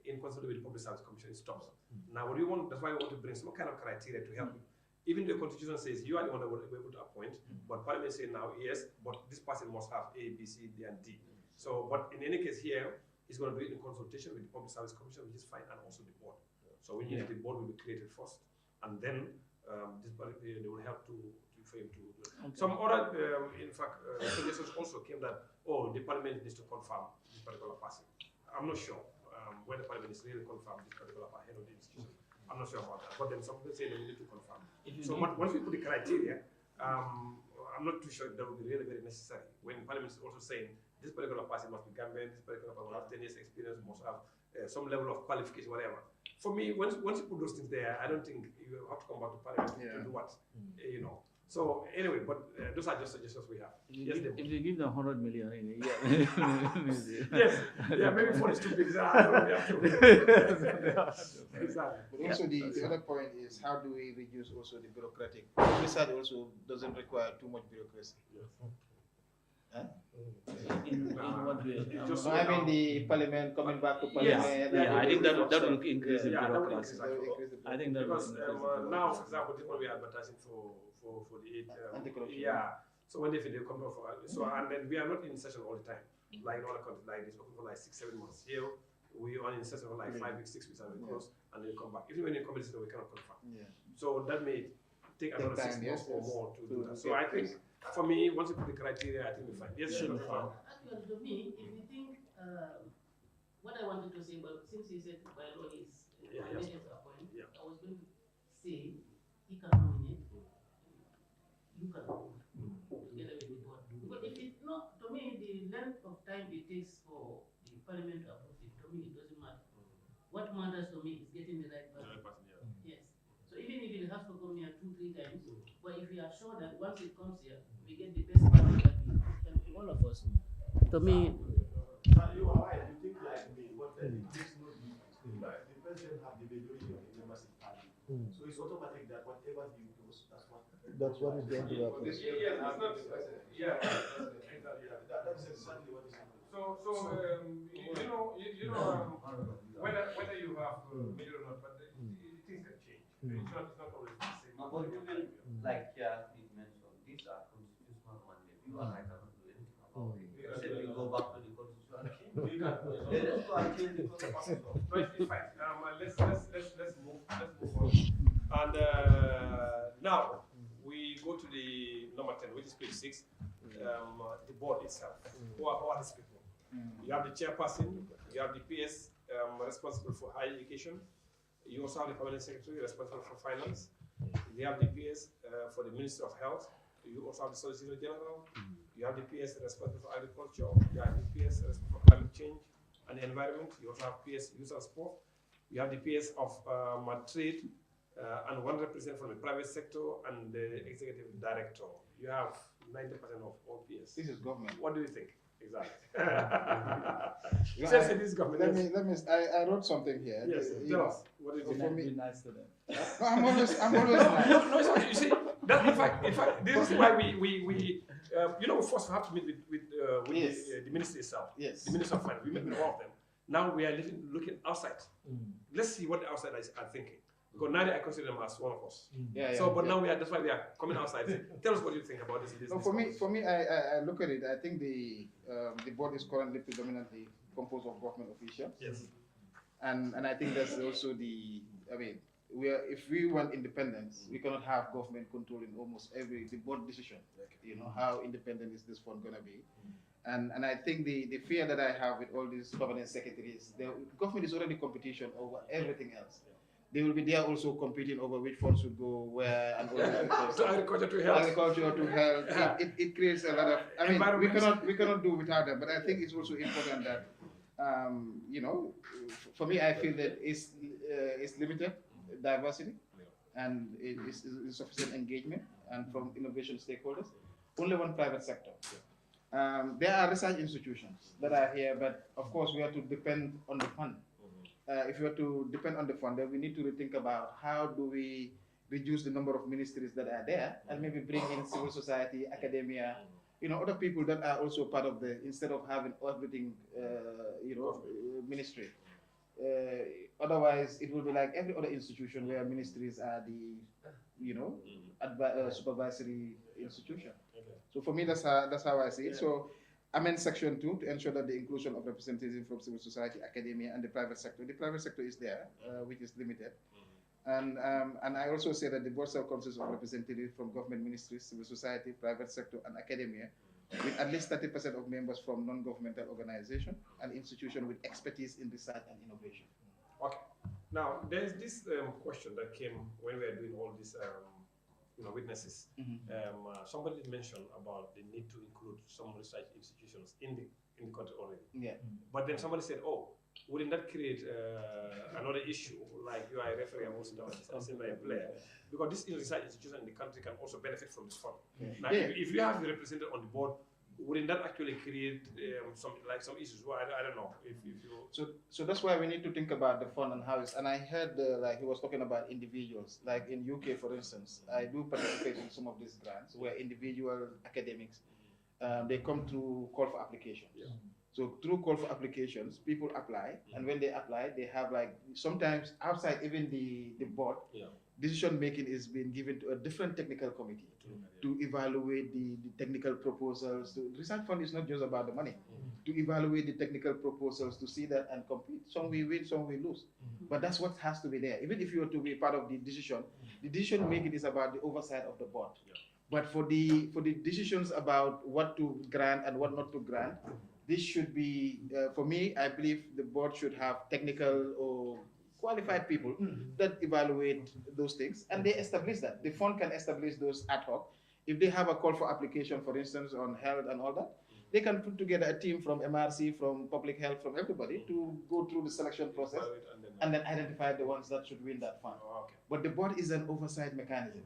in consultation with the Public Service Commission. It stops. Now, what we want, that's why we want to bring some kind of criteria to help you. Even the Constitution says you are the one that will be able to appoint, but Parliament says now yes, but this person must have A, B, C, D, and D. So, but in any case here, he's going to do it in consultation with the Public Service Commission, which is fine, and also the board. So we need the board will be created first, and then they will help for him to do it. Okay. Some other, in fact, suggestions also came that, the Parliament needs to confirm this particular person. I'm not sure whether the Parliament is really confirmed this particular head of the institution. I'm not sure about that, but then some people say they need to confirm. So once we put the criteria, I'm not too sure that will be really very necessary. When Parliament is also saying this particular person must be Gambian, this particular person must have 10 years experience, must have some level of qualification, whatever. For me, once you put those things there, I don't think you have to come back to Parliament to do what, you know. So anyway, but those are just suggestions we have. If you give them 100 million in a year, yes, yeah, maybe 4 is too big. Exactly. But also the other point is how do we reduce also the bureaucratic research also doesn't require too much bureaucracy. In what way? So I mean the parliament coming back to Yes. parliament. Yeah, I think that Yeah. that will increase the Yeah, that will bureaucracy. increase I think that will because increase the now, for bureaucracy. example, this one we are advertising for the eight. Anti-corruption. Yeah. So when they come up for and then we are not in session all the time. Like in other countries like this, open for like 6-7 months. Here we are in session for like 5 weeks, 6 weeks, and we close, and then come back. Even when you come in, we cannot confirm. Yeah. So that may take another time, 6 yes, months or yes. more to do that. So get I think for me, once you put the criteria, I think we're fine. Yes, Should sure. be fine. Actually, to me, if you think, what I wanted to say, but since you said by law is mandated to appoint, Yeah. I was going to say he can nominate, you can appoint together with the board. Because if it's not, to me, the length of time it takes for the parliament to approve it, to me, it doesn't matter. What matters to me is getting the right person. Yes. So even if it has to come here 2-3 times, but if we are sure that once it comes here, we get the best person that we can, all of us. To me, You are right, you think like me, but then it makes no difference. The president have the majority of the members in party. So it's automatic that whatever he does, that's what. That's what is going to happen. This Yeah, year, it's not- yeah. That's exactly what is happening. So you know, whether you have major or not, but things can change. It's not always the same. But even like it mentioned, these are constitutional mandates. You and I cannot do anything about it. Except we go back to the constitution and change. You can. Let's go and change the constitution. No, it's fine. Let's move on. And now we go to the number 10, which is page 6. The board itself. Who are these people? You have the chairperson. You have the PS responsible for higher education. You also have the permanent secretary responsible for finance. You have the PS for the Ministry of Health. You also have the Solicitor General. You have the PS responsible for agriculture. You have the PS responsible for climate change and the environment. You also have PS youth and sport. You have the PS of trade and one representative from the private sector and the executive director. You have 90% of all PS. This is government. What do you think? Exactly. Yeah, Says it is government. Let me. I wrote something here. Yes, You tell know, us. What is for it? me- Be nice to them. No, I'm always nice. No, it's okay. You see, that in fact, this is why we first have to meet with Yes. the ministry itself, Yes. the minister of finance. We met with all of them. Now we are looking outside. Let's see what the outsiders are thinking. Because Nari, I consider them as one of us. Yeah, So, but yeah. now that's why we are coming outside. Tell us what you think about this. No, for me, I look at it. I think the board is currently predominantly composed of government officials. Yes. And I think that's also the. I mean, if we want independence, we cannot have government controlling almost every the board decision. You know, how independent is this fund gonna be? And I think the fear that I have with all these permanent secretaries, the government is already competition over everything else. They will be there also competing over which funds should go where and all that. To agriculture to health. Agriculture to health. Yeah. It creates a lot of. I mean, we cannot do without them. But I think it's also important that, for me, I feel that it's limited diversity, and it's sufficient engagement and from innovation stakeholders. Only one private sector. There are research institutions that are here, but of course we have to depend on the fund. If we are to depend on the fund, then we need to rethink about how do we reduce the number of ministries that are there and maybe bring in civil society, academia, other people that are also part of instead of having everything, ministry. Otherwise, it will be like every other institution where ministries are the, supervisory institution. So for me, that's how I see it. So amend section 2 to ensure that the inclusion of representation from civil society, academia, and the private sector. The private sector is there, which is limited. And I also say that the board shall consist of representatives from government ministries, civil society, private sector, and academia, with at least 30% of members from non-governmental organizations and institutions with expertise in research and innovation. Okay. Now, there's this question that came when we were doing all these witnesses. Somebody mentioned about the need to include some research institutions in the country already. Yeah. But then somebody said, wouldn't that create another issue, like you are a referee and also by a player? Because this research institution in the country can also benefit from this fund. Now, if you have the representative on the board, wouldn't that actually create some issues? Well, I don't know if you. So that's why we need to think about the fund and how it's. And I heard he was talking about individuals. Like in UK, for instance, I do participate in some of these grants where individual academics they come through call for applications. Yeah. So through call for applications, people apply, and when they apply, they have like sometimes outside even the board, Yeah. decision making is being given to a different technical committee to evaluate the technical proposals. The research fund is not just about the money. To evaluate the technical proposals, to see that and compete. Some we win, some we lose. But that's what has to be there. Even if you were to be part of the decision making is about the oversight of the board. Yeah. But for the decisions about what to grant and what not to grant, this should be for me. I believe the board should have technical or qualified people that evaluate those things, and they establish that. The fund can establish those ad hoc. If they have a call for application, for instance, on health and all that, they can put together a team from MRC, from public health, from everybody to go through the selection process and then identify the ones that should win that fund. Oh, okay. But the board is an oversight mechanism.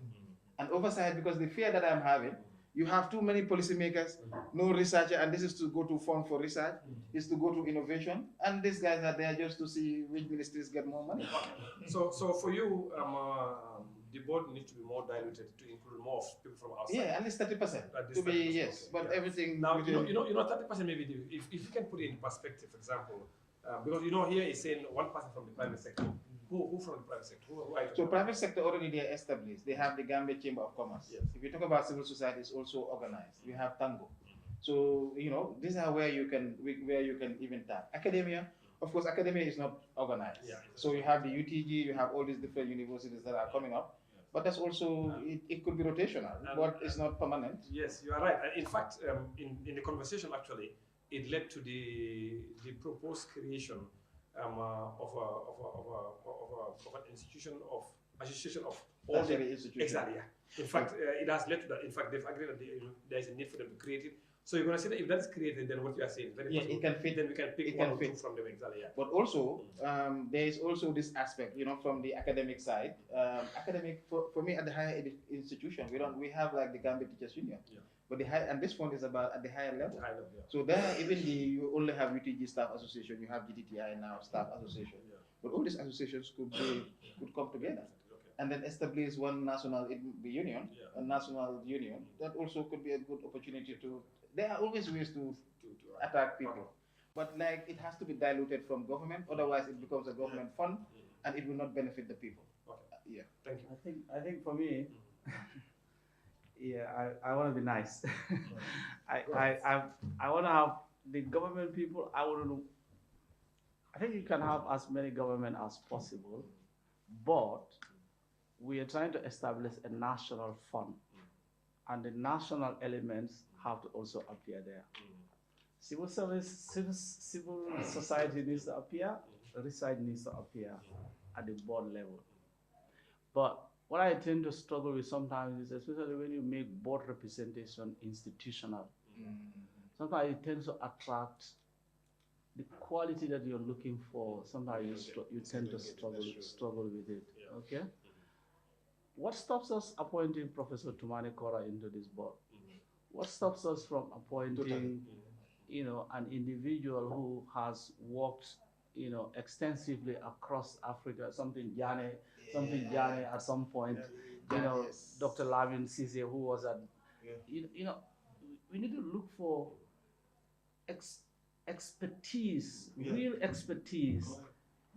An oversight because the fear that I'm having, you have too many policymakers, no researcher, and this is to go to fund for research, is to go to innovation, and these guys are there just to see which ministries get more money. So for you, the board needs to be more diluted to include more people from outside. Yeah, at least 30%. At least To be 30%, yes, okay, but yeah. everything. Now within- you know 30% maybe if you can put it in perspective, for example, because here is saying 1% from the private sector. Who from the private sector? Who are you So talking private sector already they are established. They have the Gambia Chamber of Commerce. Yes. If you talk about civil society, it's also organized. We have Tango. So these are where you can even tap. Academia, of course, academia is not organized. Yeah. So you have the UTG, you have all these different universities that are coming up. But that's also it could be rotational, but it's not permanent. Yes, you are right. And in fact, in the conversation actually, it led to the proposed creation of an institution of association of all the Tertiary institutions. exactly. Yeah. In fact, it has led to that. In fact, they've agreed that there is a need for them to create it. So you're going to say that if that is created, then what you are saying is very Yeah, possible. it can fit. Then we can pick It one can or two fit. from them exactly. Yeah. But also, there is also this aspect, from the academic side. Academic for me at the higher institution, we have like the Gambia Teachers Union, Yeah. but and this one is about at the higher level. High level, yeah. So there, even you only have UTG Staff Association, you have GTTI now Staff Association, Yeah. but all these associations could come together Okay. and then establish one national union, Yeah. a national union. That also could be a good opportunity to. There are always ways to attack people. But like it has to be diluted from government, otherwise it becomes a government fund and it will not benefit the people. Okay. Yeah. Thank you. I think for me, yeah, I want to be nice. I want to have the government people. I think you can have as many government as possible, but we are trying to establish a national fund, and the national elements have to also appear there. Civil society needs to appear, research needs to appear at the board level. But what I tend to struggle with sometimes is, especially when you make board representation institutional, sometimes it tends to attract the quality that you're looking for. Sometimes you tend to struggle with it. Yeah. Okay. What stops us appointing Professor Tumani Kora into this board? What stops us from appointing, an individual who has worked, extensively across Africa? Something Jane at some point, Yes. Dr. Lavin Cisse, who was at, we need to look for expertise, real expertise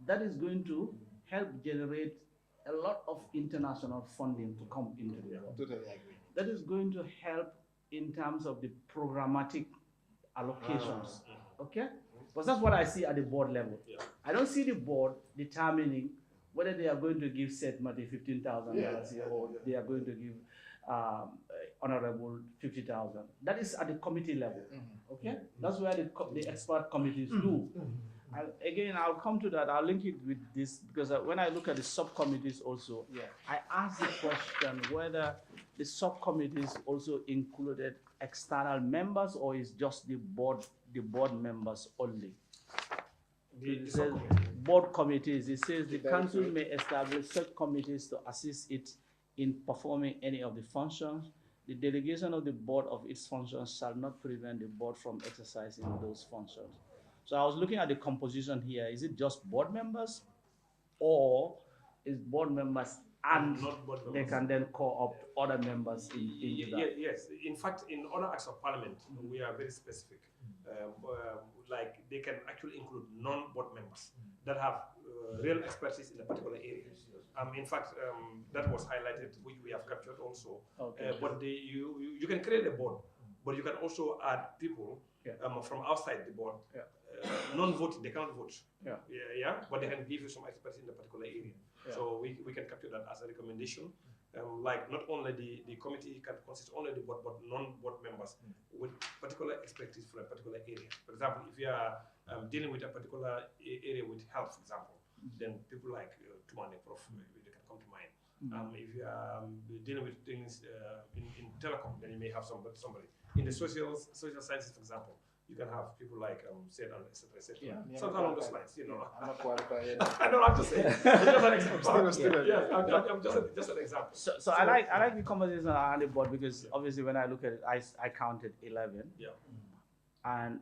that is going to help generate a lot of international funding to come into the board. Totally agree. That is going to help in terms of the programmatic allocations. Okay? Because that's what I see at the board level. Yeah. I don't see the board determining whether they are going to give Setmati $15,000 here or they are going to give Honorable 50,000. That is at the committee level. Okay? That's where the expert committees do. And again, I'll come to that. I'll link it with this because when I look at the subcommittees also, I asked the question whether the subcommittees also included external members or is just the board members only. It says board committees. It says the council may establish such committees to assist it in performing any of the functions. The delegation of the board of its functions shall not prevent the board from exercising those functions. So I was looking at the composition here. Is it just board members or is board members and not board they members. can then co-opt other members into that. Yes, in fact, in other acts of parliament, we are very specific. Like they can actually include non-board members that have real expertise in a particular area. In fact, that was highlighted, which we have captured also. Okay. But you can create a board, but you can also add people from outside the board. Yeah. Non-voting, they cannot vote. Yeah. But they can give you some expertise in a particular area. Yeah. So we can capture that as a recommendation. Like not only the committee can consist only the board, but non-board members with particular expertise for a particular area. For example, if you are dealing with a particular area with health, for example, then people like Tumane Prof, they can come to mind. If you are dealing with things in telecom, then you may have somebody. In the social sciences, for example, you can have people like said and etc. Yeah, Something along those lines, you know. I'm not qualified yet. I know, I'm just saying. It's just an example. Still, Yes, I'm just an example. So I like the conversation around the board because obviously when I look at it, I counted 11. Yeah. And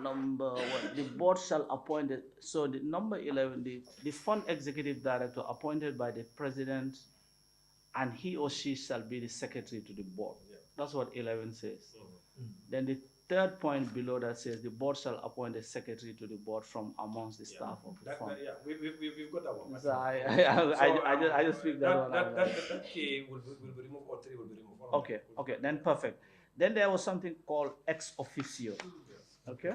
number one, the board shall appoint it. So the number 11, the fund executive director appointed by the president, and he or she shall be the secretary to the board. Yeah. That's what 11 says. Then the third point below that says the board shall appoint a secretary to the board from amongst the staff of the fund. We've got that one. So I just picked that one. That K will be removed, or 3 will be removed. Okay, then perfect. Then there was something called ex officio. Okay?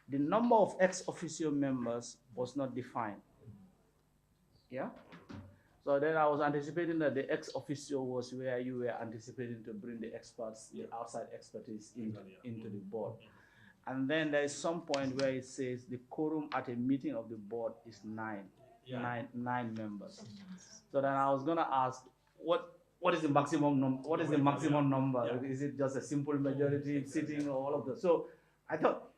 The number of ex officio members was not defined. Yeah? So then I was anticipating that the ex officio was where you were anticipating to bring the experts, the outside expertise into the board. And then there is some point where it says the quorum at a meeting of the board is 9 members. So then I was gonna ask, what is the maximum number? What is the maximum number? Is it just a simple majority sitting or all of that? So I thought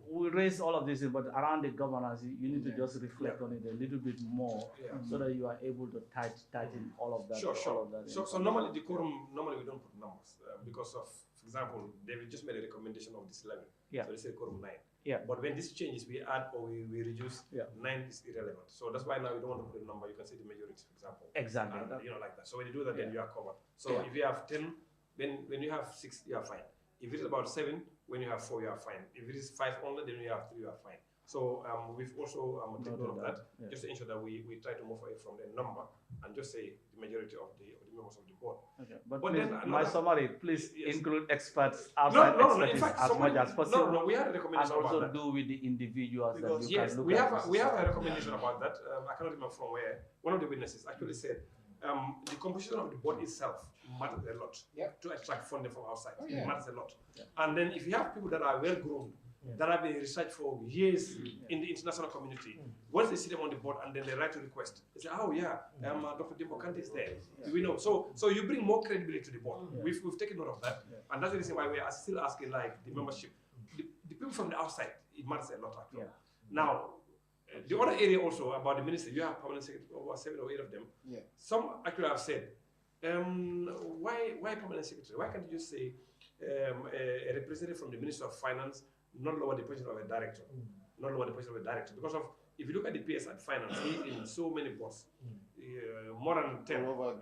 we raised all of this, but around the governance, you need to just reflect on it a little bit more so that you are able to tighten all of that. Sure. All of that So normally the quorum, we don't put numbers because of, for example, David just made a recommendation of this 11. Yeah. So they say quorum 9. Yeah. But when this changes, we add or we reduce, 9 is irrelevant. So that's why now you don't want to put a number. You can say the majority, for example. Exactly. And, like that. So when you do that, then you are covered. So if you have 10, when you have 6, you are fine. If it is about 7, when you have 4, you are fine. If it is 5 only, then you have 3, you are fine. So we've also taken note of that, just to ensure that we try to move away from the number and just say the majority of the members of the board. Okay. But please, then my summary, please include experts No, outside in fact, as much as possible. No, we have a recommendation and also about that. do with the individuals Because that you can look we at. We have a recommendation about that. I cannot remember from where. One of the witnesses actually said the composition of the board itself matters a lot to attract funding from outside. It matters a lot. And then if you have people that are well grown, that have been researched for years in the international community, once they see them on the board and then they write a request, they say, Dr. Dimbo Kante is there. We know. So you bring more credibility to the board. We've taken note of that. And that's the reason why we are still asking like the membership. The people from the outside, it matters a lot actually. Now, the other area also about the ministry, you have permanent secretary, over 7 or 8 of them. Some actually have said, why permanent secretary? Why can't you just say a representative from the Minister of Finance, not lower the position of a director, not lower the position of a director? Because of, if you look at the PS at finance, he's in so many boards, more than 10, all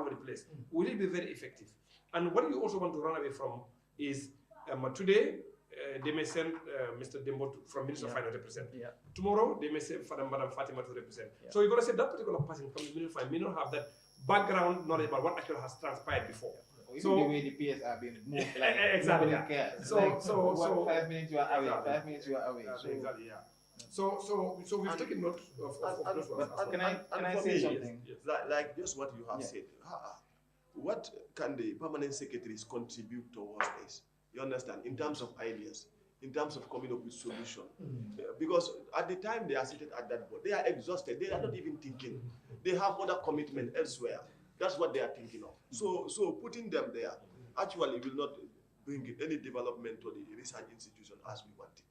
over the place. Will it be very effective? And what you also want to run away from is today, they may send Mr. Dembo from Minister of Finance to represent. Tomorrow, they may send Madam Fatima to represent. So you're going to say that particular person from the Minister of Finance may not have that background knowledge about what actually has transpired before. So the way the PS are being moved, like exactly. nobody cares. So, like, 5 minutes you are away, 5 minutes you are away. Exactly, So we've taken note of those ones. Can I say something? Yes. Like just what you have said. What can the permanent secretaries contribute towards this? You understand? In terms of ideas, in terms of coming up with solution. Because at the time they are seated at that board, they are exhausted. They are not even thinking. They have other commitment elsewhere. That's what they are thinking of. So putting them there actually will not bring any development to the research institution as we want it.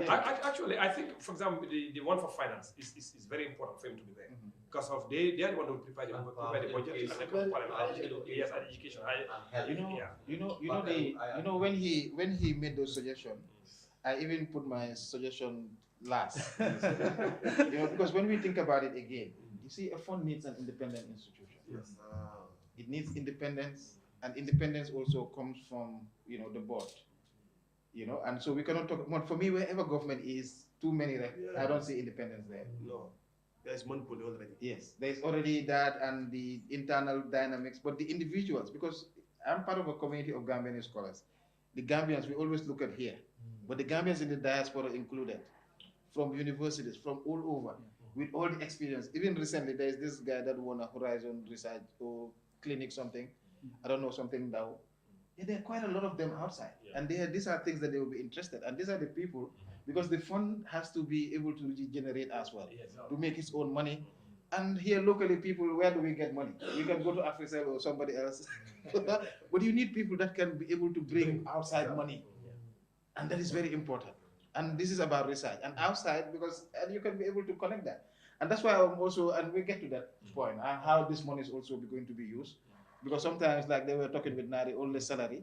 Actually, I think, for example, the one for finance is very important for him to be there. Because of they are the one who prepare the budget and the parliament. Yes, and education. When he made those suggestions, I even put my suggestion last. Because when we think about it again, see, a fund needs an independent institution. Yes. It needs independence, and independence also comes from, you know, the board. You know, and so we cannot talk. But for me, wherever government is too many, I don't see independence there. No, there's monopoly already. Yes, there's already that and the internal dynamics, but the individuals, because I'm part of a community of Gambian scholars. The Gambians, we always look at here, but the Gambians in the diaspora included, from universities, from all over, with all the experience. Even recently, there's this guy that won a Horizon Research or clinic something, I don't know, something now. Yeah, there are quite a lot of them outside, and these are things that they will be interested, and these are the people, because the fund has to be able to generate as well, to make its own money. And here locally, people, where do we get money? We can go to Africell or somebody else, but you need people that can be able to bring outside money, and that is very important. And this is about research and outside, because and you can be able to connect that, and that's why I'm also, and we get to that point, and how this money is also going to be used. Because sometimes, like they were talking with Nari, only salary,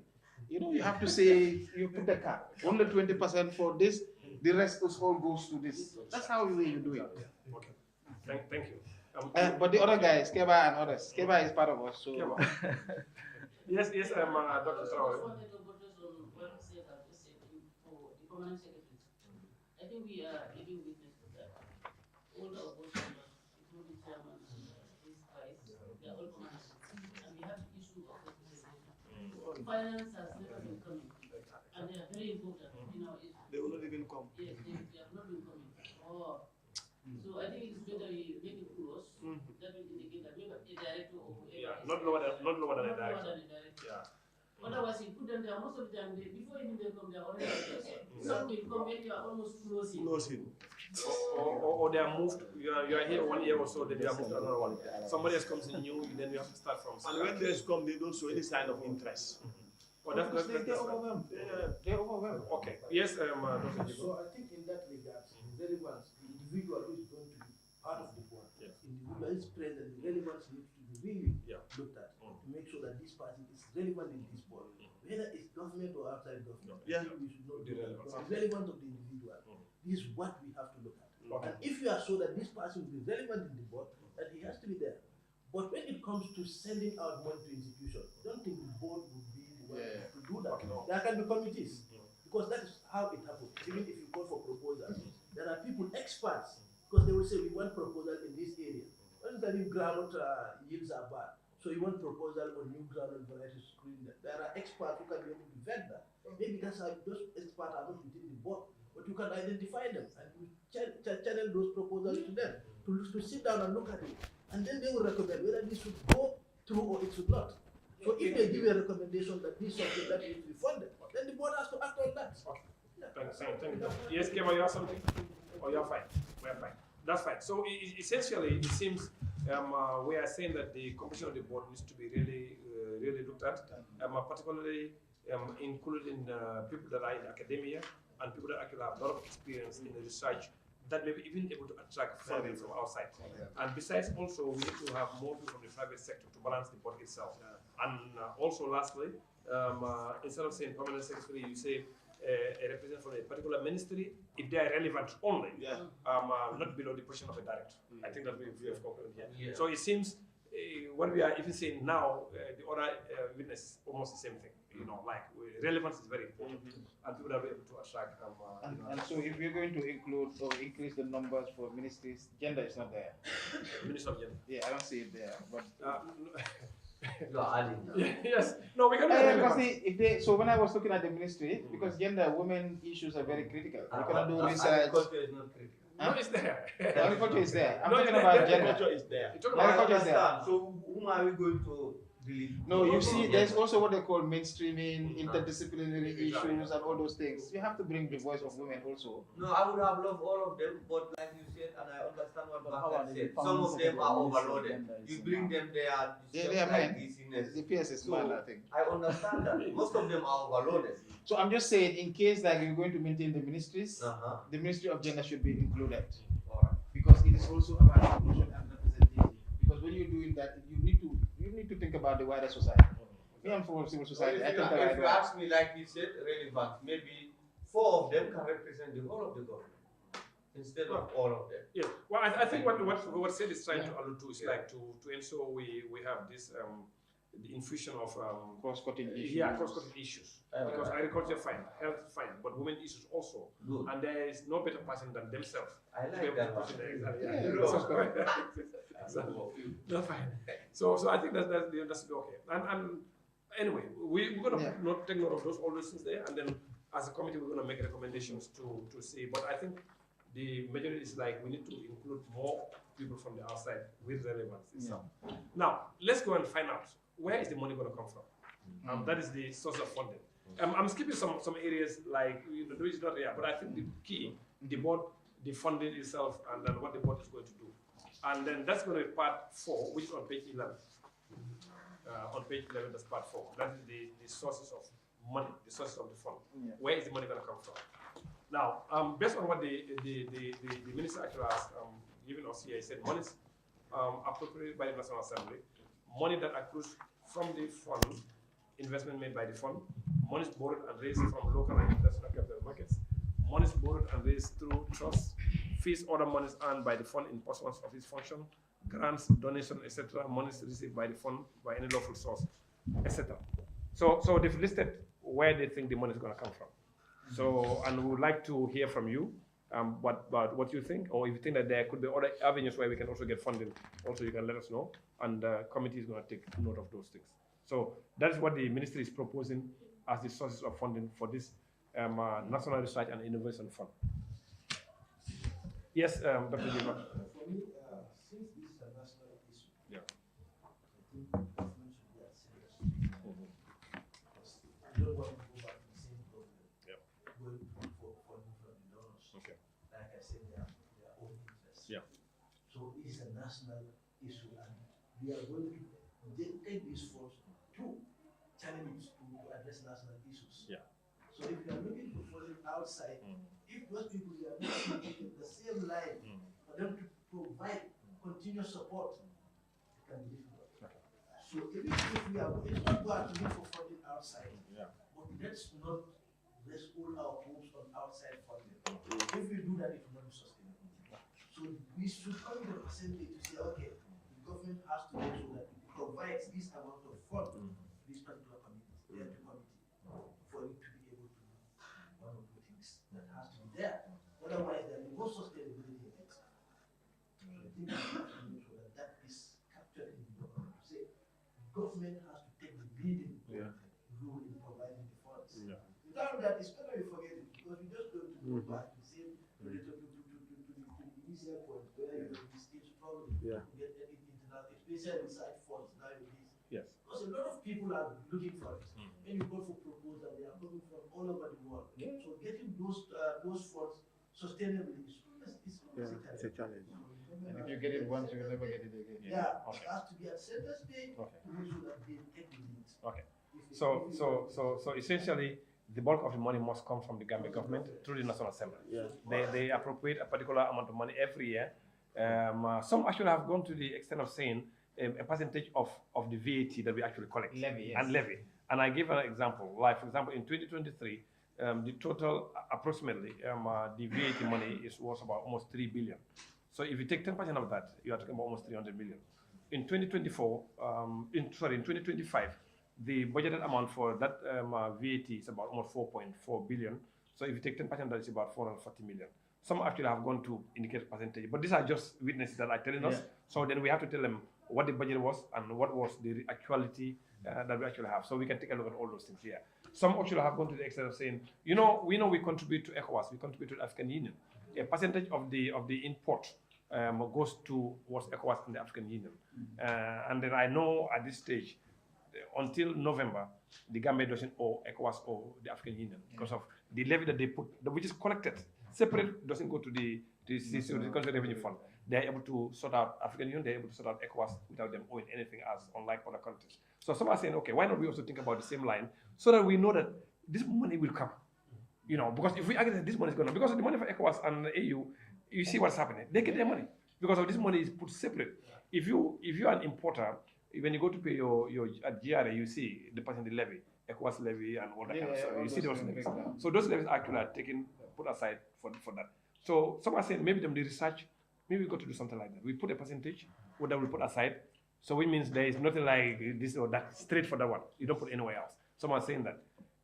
you know, you have to say, you put the cap, only 20% for this, the rest all goes to this. That's how you do it. Okay, thank you. But the other guys, Keba and others, Keba is part of us, so. Keba. Yes, Dr. I Traore. just wanted to focus on what you said, I've just said for the permanent secretaries. I think we are giving witness to that. All our board members, including chairman and his vice, they are all permanent. And we have the issue of representation. Finance has never been coming, and they are very important in our issue. They will not even come. Yes, they have not been coming. Oh. So I think it's better we make it close. That will indicate that maybe a director or whoever. Not lower than a director. Yeah. Otherwise, you put them there, most of the time, before even they come, they are already there. Some will come when you are almost closing. Or they are moved, you are here 1 year or so, then they are moved to another one. Somebody else comes in new, then you have to start from scratch. And when they come, they don't show any sign of interest. Oh, that's They're overwhelmed. They're overwhelmed. Okay. Yes, Dr. Jibo. So I think in that regard, the relevance, the individual who is going to be part of the board, individual is present, the relevance needs to be really looked at to make sure that this party is relevant in this board. Whether it's government or outside government, I think we should not do that. Because the relevance of the individual, this is what we have to look at. And if you are sure that this person will be relevant in the board, then he has to be there. But when it comes to sending out money to institutions, I don't think the board would be the one to do that. There can be committees, because that is how it happens. Even if you call for proposals, there are people, experts, because they will say, we want proposal in this area. What is that if groundnut yields are bad? So you want proposal on new groundnut varieties to screen that. There are experts who can be able to vet that. Maybe that's how those experts are not within the board, but you can identify them and you channel those proposals to them to sit down and look at it. And then they will recommend whether this should go through or it should not. So if they give a recommendation that this is something that needs to be funded, then the board has to act on that. Thank you. Yes, Kema, you have something? Oh, you're fine. We're fine. That's fine. So essentially, it seems we are saying that the composition of the board needs to be really looked at, particularly including people that are in academia and people that actually have a lot of experience in the research that may be even able to attract funding from outside. And besides, also, we need to have more people from the private sector to balance the board itself. And also, lastly, instead of saying permanent secretary, you say a representative from a particular ministry, if they are relevant only, not below the position of a director. I think that we have concluded here. So it seems what we are even saying now, the other witness almost the same thing. You know, like relevance is very important, and people are able to attract. And so, if we're going to include or increase the numbers for ministries, gender is not there. Minister of Gender. Yeah, I don't see it there. But You are adding. Yes. No, we can. So when I was looking at the ministry, because gender, women issues are very critical. We cannot do research. Agriculture is not critical. No, it's there. Agriculture is there. I'm No, talking it's about there. gender. Agriculture is there. Agriculture is there. So whom are we going to delete? No, you see, there's also what they call mainstreaming, interdisciplinary issues, and all those things. You have to bring the voice of women also. No, I would have loved all of them, but like you said, and I understand what How are Bahman they said, some of them are overloaded. gender is You bring them there, They just are like men. dizziness. The PS is man, I think. I understand that. Most of them are overloaded. So I'm just saying, in case like you're going to maintain the ministries, the Ministry of Gender should be included. Because it is also about inclusion and representation. Because when you're doing that, you need to think about the wider society. Me, I'm for civil society. I think If you ask me, like you said, relevant, maybe 4 of them can represent the whole of the government instead of all of them. Yes. Well, I think what Sid is trying to allude to is like to ensure we have this the infusion of cross-cutting issues. Yeah, cross-cutting issues. Because agriculture fine, health fine, but women issues also. Good. And there is no better person than themselves. I to be like able to that one. push it there. Yeah. So, no, fine. So I think that's okay. And anyway, we're gonna not take note of all those things there, and then as a committee we're gonna make recommendations to see. But I think the majority is like we need to include more people from the outside with relevance itself. Now let's go and find out where is the money gonna come from. That is the source of funding. I'm skipping some areas like which is not here, but I think the key, the board, the funding itself, and then what the board is going to do. And then that's going to be part 4, which is on page 11. On page 11, that's part 4. That is the sources of money, the sources of the fund. Where is the money going to come from? Now, based on what the minister actually has given us here, he said money is appropriated by the National Assembly, money that accrues from the fund, investment made by the fund, money is borrowed and raised from local and international capital markets, money is borrowed and raised through trusts, fees, other monies earned by the fund in pursuance of its function, grants, donations, etc., monies received by the fund by any lawful source, etc. So they've listed where they think the money is going to come from. So, and we would like to hear from you what you think, or if you think that there could be other avenues where we can also get funding, also you can let us know, and the committee is going to take note of those things. So that is what the ministry is proposing as the sources of funding for this National Research and Innovation Fund. Yes, Dr. Jiva. For me, since this is a national issue, Yeah. I think government should be as serious. Because we don't want to go back to the same problem. Going for funding from the donors. Okay. Like I said, they are their own interests. Yeah. So it is a national issue, and we are going to take these funds to channel it to address national issues. Yeah. So if you are looking for funding outside, if those people are not taking the same line for them to provide continuous support, it can be difficult. Okay. So even if we are, it's not bad to look for funding outside, Yeah. but let's not rest all our hopes on outside funding. If we do that, it will not be sustainable. So we should come to the percentage to say, okay, the government has to make sure that it provides this amount of fund to this particular committee, for it to be able to do one of the things that has to be there. Otherwise, there will be no sustainability in it. So I think we have to make sure that that is captured in the document. To say, government has to take the leading role in providing the funds. Without that, it's better we forget it, because we just going to go back to the same to the initial point where you are still struggling to get any internal, especially research funds nowadays. Yes. Because a lot of people are looking for it. When you go for proposal, they are coming from all over the world. So getting those funds sustainably is a challenge. And if you get it once, you will never get it again. Yeah, Okay. it has to be at center stage to make sure that they take the lead. Okay. So essentially, the bulk of the money must come from the Gambia government through the National Assembly. They appropriate a particular amount of money every year. Some actually have gone to the extent of saying a percentage of the VAT that we actually collect and levy. And I give an example. Like, for example, in 2023, the total approximately the VAT money was about almost 3 billion. So if you take 10% of that, you are talking about almost 300 million. In 2024, in 2025, the budgeted amount for that VAT is about almost 4.4 billion. So if you take 10%, that is about 440 million. Some actually have gone to indicate percentage, but these are just witnesses that are telling us. So then we have to tell them what the budget was and what was the actuality that we actually have. So we can take a look at all those things here. Some actually have gone to the extent of saying, we contribute to ECOWAS, we contribute to the African Union. A percentage of the import goes towards ECOWAS and the African Union. And then I know at this stage, until November, the Gambia doesn't owe ECOWAS or the African Union because of the levy that they put, which is collected separate, doesn't go to the Country Revenue Fund. They're able to sort out African Union, they're able to sort out ECOWAS without them owing anything else, unlike other countries. So some are saying, okay, why not we also think about the same line so that we know that this money will come? Because if we argue that this money is going to, because of the money for ECOWAS and the AU, you see what's happening. They get their money because of this money is put separate. If you're an importer, when you go to pay your at GRA, you see the percentage levy, ECOWAS levy, and all that kind of stuff. You see those levies. So those levies actually are put aside for that. So some are saying maybe them the research, maybe we got to do something like that. We put a percentage, or that we put aside. So which means there is nothing like this or that straight for that one. You don't put anywhere else. Some are saying that.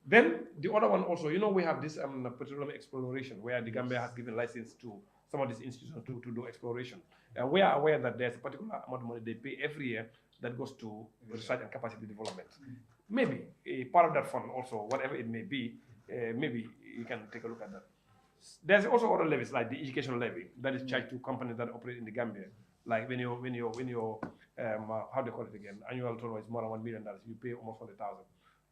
Then the other one also, we have this petroleum exploration where the Gambia has given license to some of these institutions to do exploration. And we are aware that there's a particular amount of money they pay every year that goes to research and capacity development. Maybe a part of that fund also, whatever it may be, maybe you can take a look at that. There's also other levies like the education levy that is charged to companies that operate in the Gambia. Like when you how do you call it again? Annual turnover is more than $1 million. You pay almost 100,000.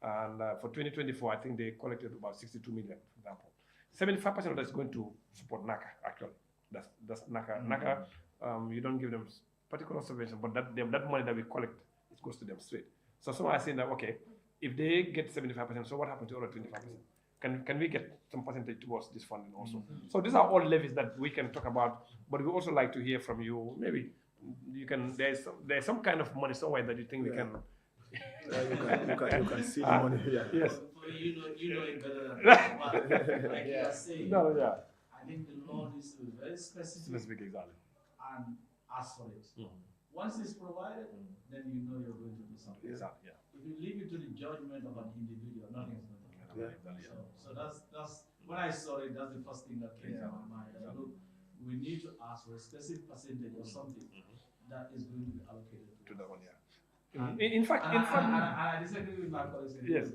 And for 2024, I think they collected about 62 million, for example. 75% of that is going to support NACA, actually. That's NACA. NACA, you don't give them particular subvention, but that money that we collect, it goes to them straight. So someone is saying that, okay, if they get 75%, so what happens to the other 25%? Can we get some percentage towards this funding also? So these are all levies that we can talk about, but we also like to hear from you. Maybe you can, there's some kind of money somewhere that you think we can. You can see the money here. Yes. You know it better than that. Like you are saying, No, yeah. I think the law needs to be very specific Exactly. and ask for it. Once it's provided, then you know you're going to do something. Exactly, yeah. If you leave it to the judgment of an individual, nothing's going to happen. Yeah. So that's when I saw it, that's the first thing that came to my mind. Like, look, we need to ask for a specific percentage or something that is going to be allocated To that one, yeah. In fact, and I disagree with my colleagues. yes.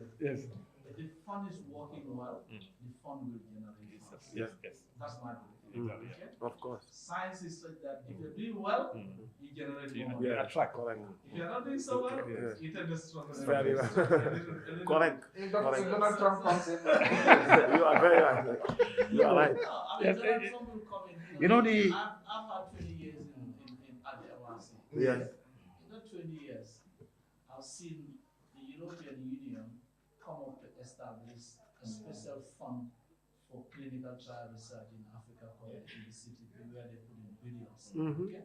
If the fund is working well, the fund will generate funds. Yes. That's my belief. Exactly, Okay? Of course. Science is such that if you're doing well, you generate more money. Yeah, attract. Correct. If you're not doing so well, Yes. you tend to struggle. Very well. Correct. If Donald Trump comes in, You are very right. You are right. No, I mean, Donald Trump will come in. You know the- I've had 20 years at the MRC. Yes. In that 20 years, I've seen the European Union come up to establish a special fund for clinical trial research in Africa called in the city where they put in billions. Okay?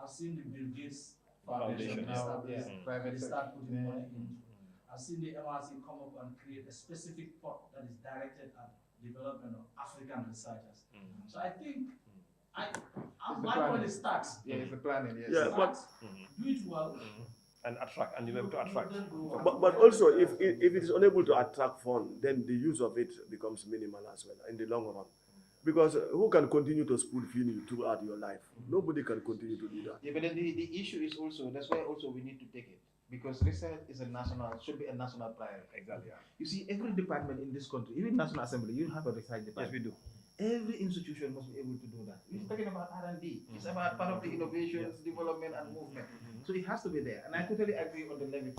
I've seen the Bill Gates Foundation Foundation. establish, private they sector. start putting money into. I've seen the MRC come up and create a specific pot that is directed at development of African researchers. So I think my point is start. Yeah, it's the planning, yes. Yeah, but Do it well. And attract, and you able to attract. Then go on. but also if it is unable to attract fund, then the use of it becomes minimal as well in the long run. Because who can continue to spoon feed you throughout your life? Nobody can continue to do that. Yeah, but then the issue is also, that's why also we need to take it. Because research is should be a national priority. Exactly, yeah. You see, every department in this country, even National Assembly, you have a research Yes, department. we do. Every institution must be able to do that. We're talking about R&D. It's about part of the innovations, development, and movement. So it has to be there. And I totally agree on the levy.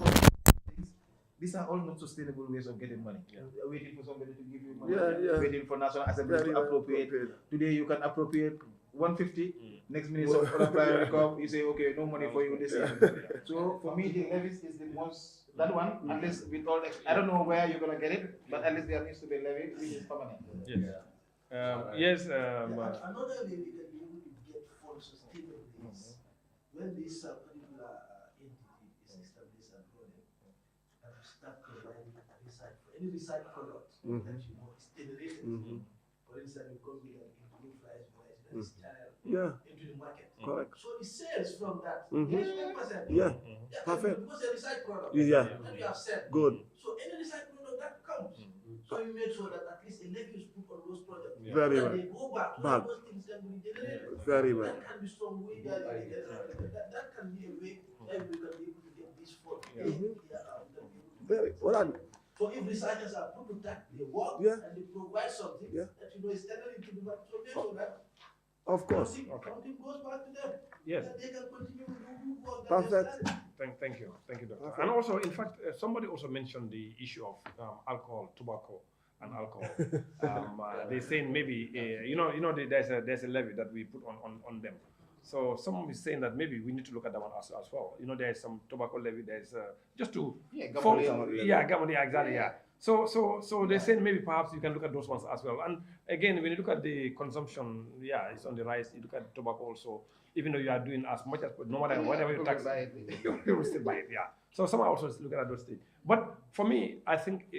These are all not sustainable ways of getting money. Waiting for somebody to give you money. Waiting for National Assembly to appropriate. Today you can appropriate 150. Next minute some other player will come. You say, okay, no money for you this year. So for me, the levies is the most. That one, at least with all. I don't know where you're gonna get it, but at least there needs to be a levy which is permanent. Yes. Another way we can be able to get funds sustainably is when this particular entity is established and running, and we start providing research for any research product that you know is generated. For instance, you come here and blue flies that is channel into the market. Correct. So the sales from that, yes, 1%. Yeah. Perfect. Because a research product Yeah. that you have said. Good. So any research product that comes. So you make sure that at least a levy is put on those projects. Very that well. they go back. So Back. those things can be generated. Very well. That can be some way that can be a way that we can be able to get this fund. Very well. So if researchers are put to that, they work and they provide something that you know is standard into the market. So make sure that Of course. something goes back to them. Yes. That they can continue to do work that Perfect. they started. Thank you, Doctor. And also, in fact, somebody also mentioned the issue of alcohol, tobacco, and alcohol. They're saying maybe there's a levy that we put on them. So someone is saying that maybe we need to look at that one as well. You know, there's some tobacco levy. There's just to Gamodi, exactly, yeah. So they're saying maybe perhaps you can look at those ones as well. And again, when you look at the consumption, it's on the rise. You look at tobacco also. Even though you are doing as much as no matter whatever you tax, you will still buy it. Yeah. So some are also looking at those things. But for me, I think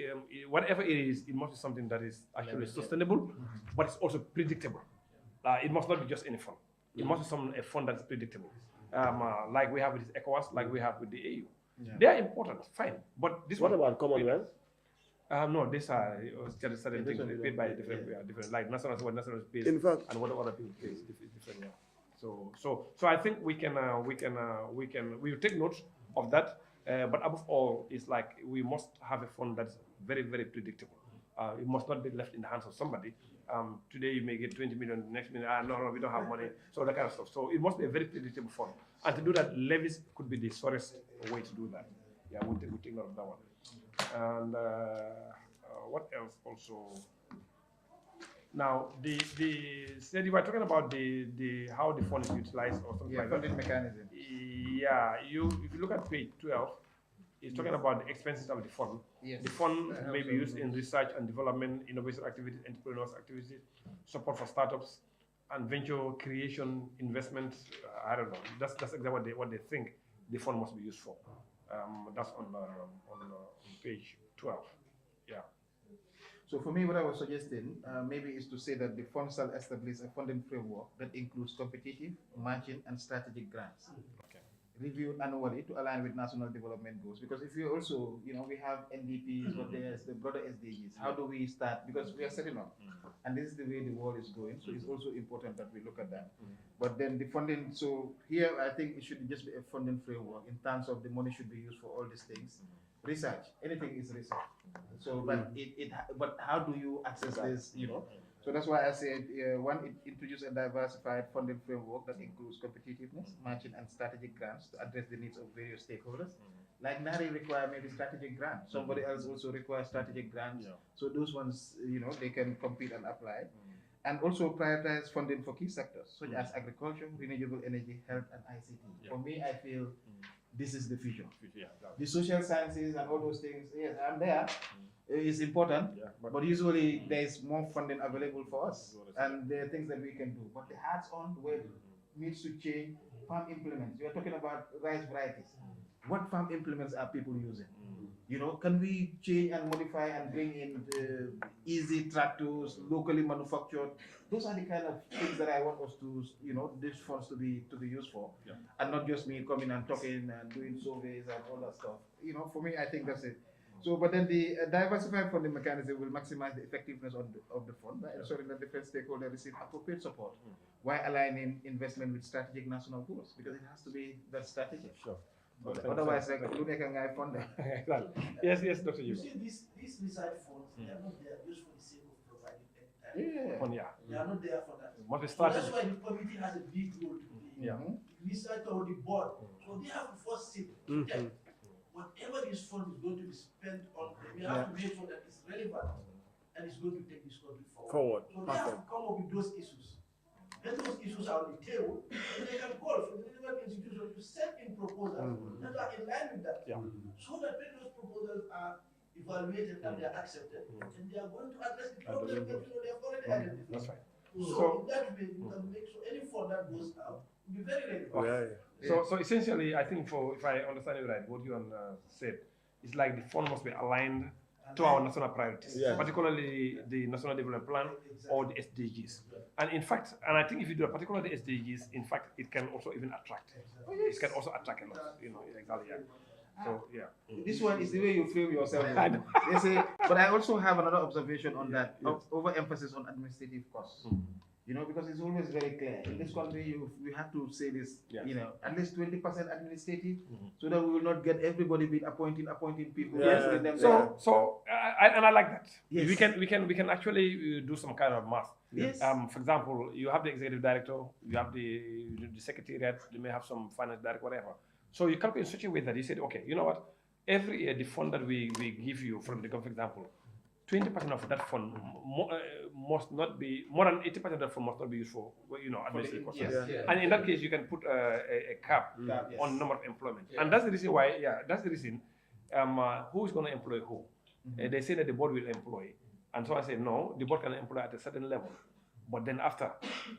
whatever it is, it must be something that is actually sustainable, but it's also predictable. It must not be just any fund. It must be a fund that's predictable, like we have with ECOWAS, like we have with the AU. They are important, fine, but this What one, about Commonwealth? no, these are certain things paid by different, like national pays, In fact, and what other people pay is different. Yeah. So I think we will take note of that. But above all, it's like we must have a fund that's very, very predictable. It must not be left in the hands of somebody. Today you may get 20 million, next minute, no, we don't have money, so that kind of stuff. So it must be a very predictable fund. And to do that, levies could be the surest way to do that. Yeah, we'll take note of that one. And what else also? Now, said you were talking about the how the fund is utilized or something like that. funding mechanism. Yeah, if you look at page 12, it's talking about the expenses of the fund. Yes. The fund may be used in research and development, innovation activities, entrepreneurs activities, support for startups, and venture creation investment. I don't know. That's exactly what they think the fund must be used for. That's on page 12. Yeah. So for me, what I was suggesting maybe is to say that the fund shall establish a funding framework that includes competitive, matching, and strategic grants. Okay. Reviewed annually to align with national development goals. Because if you also, we have NDPs, but there's the broader SDGs. How do we start? Because we are setting up, and this is the way the world is going. So it's also important that we look at that. But then the funding. So here, I think it should just be a funding framework in terms of the money should be used for all these things. Research, anything is research. So, but how do you access this? So that's why I said one, it introduces a diversified funding framework that includes competitiveness, matching, and strategic grants to address the needs of various stakeholders. Like Nari require maybe strategic grants. Somebody else also requires strategic grants. So those ones, they can compete and apply. And also prioritize funding for key sectors such as agriculture, renewable energy, health, and ICT. For me, I feel this is the future. The social sciences and all those things, yes, I'm there. It's important, but usually there is more funding available for us, and there are things that we can do. But the hands-on way needs to change. Farm implements. You are talking about rice varieties. What farm implements are people using? Can we change and modify and bring in easy tractors, locally manufactured? Those are the kind of things that I want us to, these funds to be used for, and not just me coming and talking and doing surveys and all that stuff. For me, I think that's it. So, but then the diversified funding mechanism will maximize the effectiveness of the fund by ensuring that different stakeholders receive appropriate support while aligning investment with strategic national goals, because it has to be that strategic. Sure. Otherwise, like, look at a guy funding. Exactly. Yes, Dr. You Yu. see, these research funds, they are not there just for the sake of providing They are not there for that. So that's why the committee has a big role to play. The research or the board. So they have to first sit to check whatever this fund is going to be spent on. We have to make sure that it's relevant and it's going to take this country forward. So they have to come up with those issues. When those issues are on the table, then they can call for the relevant institution to send in proposals that are in line with that. So that when those proposals are evaluated and they are accepted, then they are going to address the problems that they have already identified. That's right. So in that way, you can make sure any fund that goes out will be very relevant. So essentially, I think if I understand you right, what you said, it's like the fund must be aligned to our national priorities, particularly the National Development Plan or the SDGs. And in fact, and I think if you do particularly the SDGs, in fact, it can also even attract. It can also attract a lot, exactly. So, This one is the way you frame yourself. They say, but I also have another observation on that, overemphasis on administrative costs. Because it's always very clear. In this country, we have to say this, at least 20% administrative, so that we will not get everybody being appointing people. And I like that. Yes. We can actually do some kind of math. Yes. For example, you have the executive director, you have the secretariat, you may have some finance director, whatever. So you calculate in such a way that you said, okay, you know what? Every year, the fund that we give you from the government, for example, 20% of that fund must not be, more than 80% of that fund must not be used for, administrative costs. And in that case, you can put a cap on number of employment. And that's the reason why, who is going to employ who? They say that the board will employ. And so I say, no, the board can employ at a certain level. But then after,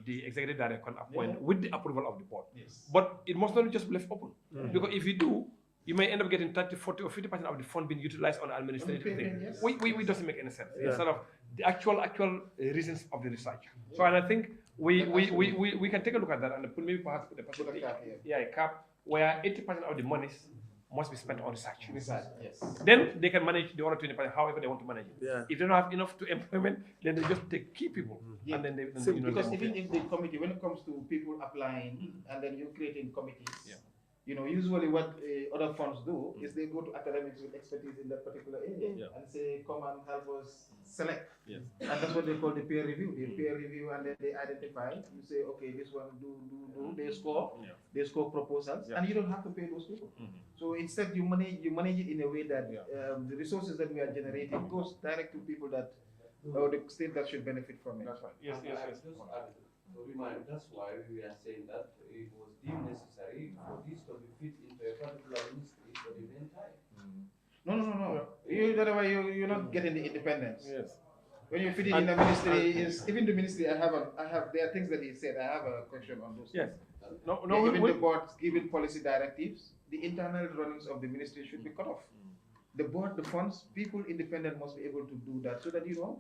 the executive director can appoint with the approval of the board. But it must not just be left open. Because if you do, you may end up getting 30, 40, or 50% of the fund being utilized on administrative things. We doesn't make any sense. Instead of the actual reasons of the research. So, and I think we can take a look at that and put maybe perhaps put a Put a percentage, cap, yeah. a cap where 80% of the monies must be spent on research. Research, yes. Then they can manage the other 20% however they want to manage it. Yeah. If they don't have enough to employment, then they just take key people Yeah. and then they So you know, Because they even move if the committee, when it comes to people applying and then you creating committees, Yeah. you know, usually what other funds do is they go to academics with expertise in that particular area Yeah. and say, come and help us select. Yes. And that's what they call the peer review. They peer review and then they identify. You say, okay, this one do. They score. Yeah. They score proposals, Yeah. and you don't have to pay those people. Mhm. So instead, you manage it in a way that Yeah. the resources that we are generating goes direct to people that or the state that should benefit from it. That's right. Yes. That's why we are saying that it was deemed necessary for this to be fit into a particular ministry for the meantime. No. That way you're not getting the independence. Yes. When you fit it in the ministry, even the ministry. There are things that he said. I have a question on those. Yes. No. Yeah, even the board giving policy directives, the internal runnings of the ministry should be cut off. The board, the funds, people independent must be able to do that so that we can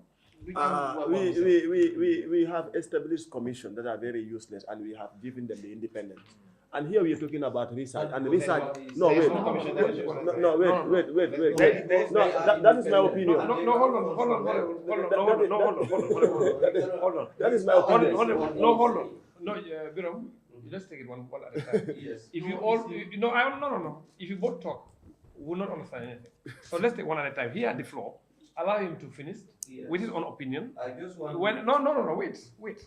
We have established commissions that are very useless, and we have given them the independence. And here we are talking about research, and research. No, wait. Wait. No, that is my opinion. Hold on. That is my opinion. Hold on. No, Biram, you just take it one at a time. Yes. If you all, no. If you both talk, we will not understand anything. So let's take one at a time. He had the floor. Allow him to finish Yes. with his own opinion. I just want No, wait.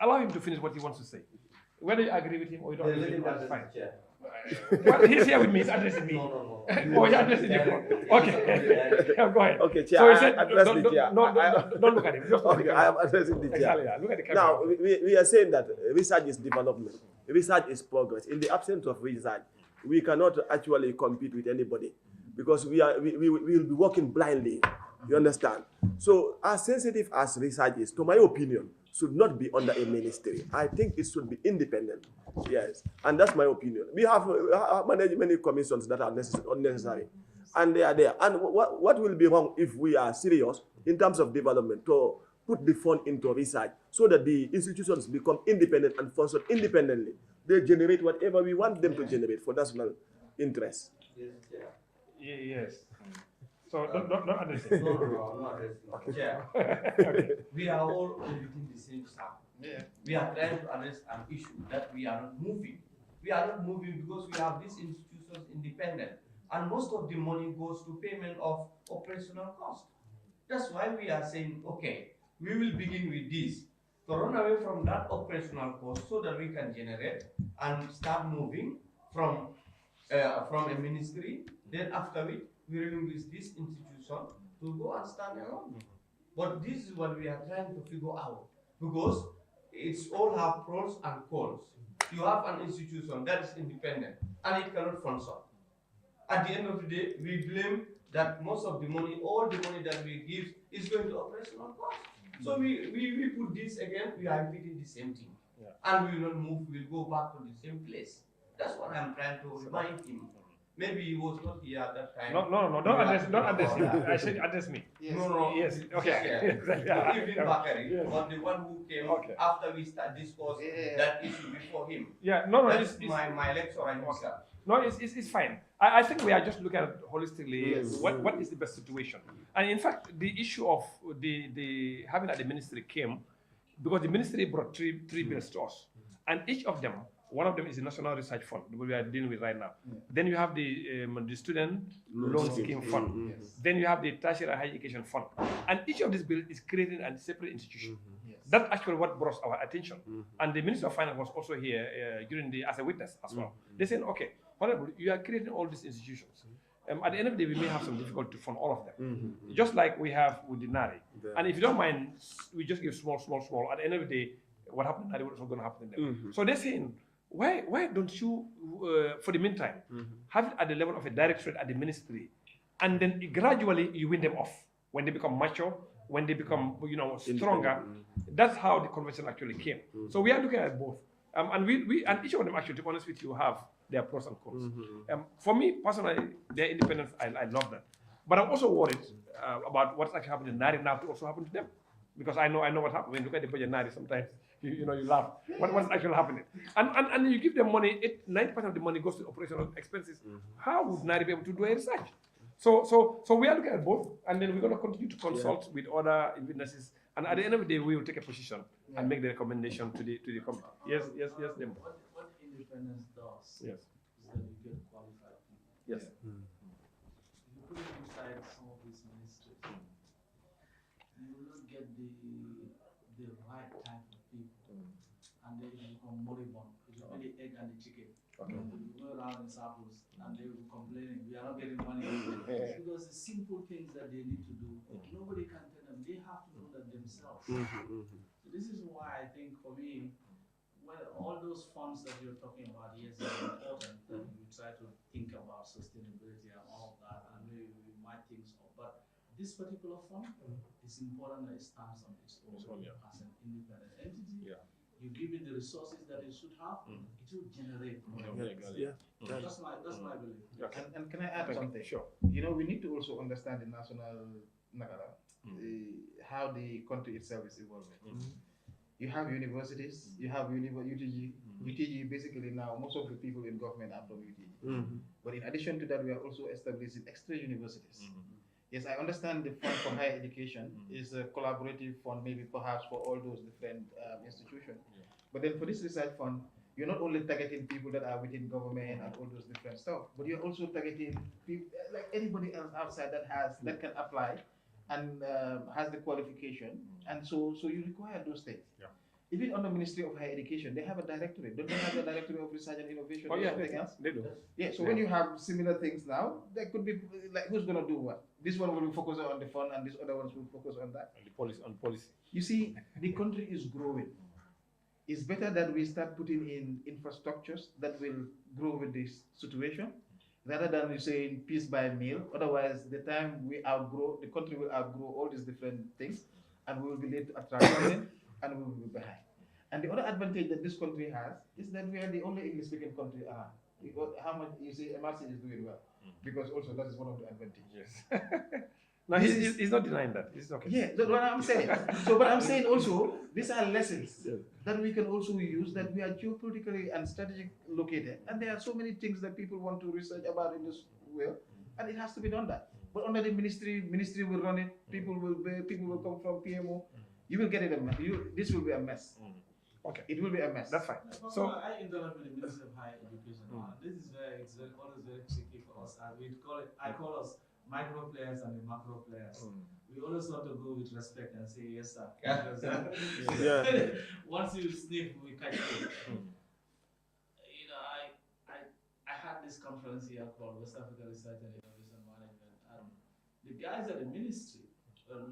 Allow him to finish what he wants to say. Whether you agree with him or you don't agree with him, that's fine. Well, he's here with me, he's addressing me. No. Oh, you're addressing the floor. Okay. Go ahead. Okay, Chair, So he I said, address the chair. don't look at him. Just look at Okay, the I camera. am addressing the chair. Exactly, yeah. Look at the camera. Now, we are saying that research is development. Research is progress. In the absence of research, we cannot actually compete with anybody because we will be working blindly. You understand? So, as sensitive as research is, to my opinion, should not be under a ministry. I think it should be independent. Yes, and that's my opinion. We have managed many commissions that are unnecessary, and they are there. And what will be wrong if we are serious in terms of development to put the fund into research so that the institutions become independent and function independently? They generate whatever we want them to generate for national interest. Yes. So don't address it. No, I'm not addressing. Chair, we are all auditing the same stuff. Yeah. We are trying to address an issue that we are not moving. We are not moving because we have these institutions independent, and most of the money goes to payment of operational cost. That's why we are saying, okay, we will begin with this to run away from that operational cost so that we can generate and start moving from a ministry. Then after it, we relinquish this institution to go and stand alone. But this is what we are trying to figure out, because it's all have pros and cons. You have an institution that is independent and it cannot function. At the end of the day, we blame that most of the money, all the money that we give is going to operational cost. So we put this again, we are repeating the same thing. Yeah. And we will not move, we'll go back to the same place. That's what I'm trying to remind him. Maybe he was not here at that time. No, don't address him. I said address me. Yes. No. Yes, okay. Not even Yeah. Bakari, Yes. but the one who came Okay. after we start discussing Yeah. that issue before him. Yeah, no, That's it's my lecture and Okay. himself. No, it's fine. I think we are just looking at holistically Yes. what is the best situation. And in fact, the issue of the having at the ministry came because the ministry brought three bills to us. And each of them, one of them is the National Research Fund, that we are dealing with right now. Then you have the Student Loan Scheme Fund. Then you have the Tertiary Higher Education Fund. And each of these bills is creating a separate institution. That's actually what brought our attention. And the Minister of Finance was also here as a witness as well. They said, okay, Honorable, you are creating all these institutions. At the end of the day, we may have some difficulty to fund all of them. Just like we have with the Nari. And if you don't mind, we just give small. At the end of the day, what happened in Nari is not going to happen in them. So they're saying, why don't you, for the meantime, have it at the level of a directorate at the ministry, and then gradually you win them off when they become mature, when they become stronger. That's how the convention actually came. So we are looking at both, and and each of them actually, to be honest with you, have their pros and cons. For me personally, their independence, I love that, but I'm also worried about what's actually happening in Nari now to also happen to them, because I know what happened when you look at the budget Nari sometimes. you laugh. What's actually happening? And you give them money. 90% of the money goes to operational expenses. How would Nari be able to do a research? So we are looking at both, and then we're going to continue to consult with other witnesses. And at the end of the day, we will take a position and make the recommendation to the committee. Yes. Them. What independence does Yes. is that you get qualified people. Yes. You put it inside some of these ministries, you will not get the right type of people, and they become moribund. It will be the egg and the chicken. Okay. You go around in circles, and they will be complaining, we are not getting money. It's because the simple things that they need to do, nobody can tell them. They have to do that themselves. So this is why I think, for me, well, all those funds that you're talking about, yes, it's important that we try to think about sustainability and all of that, and maybe we might think so. But this particular fund is important that it stands on its own as an independent entity. Yeah. You give it the resources that it should have, it will generate. That's my belief. And can I add something? Sure. You know, we need to also understand the national Nagara, how the country itself is evolving. You have universities, you have UTG. UTG, basically now, most of the people in government are from UTG. But in addition to that, we are also establishing extra universities. Yes, I understand the fund for higher education is a collaborative fund, maybe perhaps for all those different institutions. But then for this research fund, you're not only targeting people that are within government and all those different stuff, but you're also targeting people, like anybody else outside that can apply and has the qualification. And so you require those things. Even on the Ministry of Higher Education, they have a directorate. Don't they have a directorate of research and innovation or something else? They do. Yeah, so when you have similar things now, there could be, like, who's going to do what? This one will be focused on the fund and this other ones will focus on that. And the policy. You see, the country is growing. It's better that we start putting in infrastructures that will grow with this situation, rather than we saying piece by meal. Otherwise, the time we outgrow, the country will outgrow all these different things, and we will be late to attract them, and we will be behind. And the other advantage that this country has is that we are the only English-speaking country around. How much you see, MRC is doing well, because also that is one of the advantages. Yes. No, he's not denying that. It's okay. Yeah, that's what I'm saying. So, but I'm saying also, these are lessons that we can also use, that we are geopolitically and strategic located. And there are so many things that people want to research about in this world, and it has to be done that. But under the ministry will run it, people will come from PMO. You will get it a mess. This will be a mess. Okay. It will be a mess. That's fine. So I interact with the Ministry of Higher Education. This is always very tricky for us. I call us micro players and the macro players. We always want to go with respect and say yes, sir. Once you sniff, we catch you. You know, I had this conference here called West Africa Research and Innovation Management, and the guys at the ministry were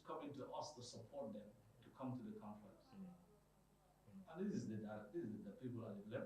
coming to us to support them to come to the conference. And this is the people at the level.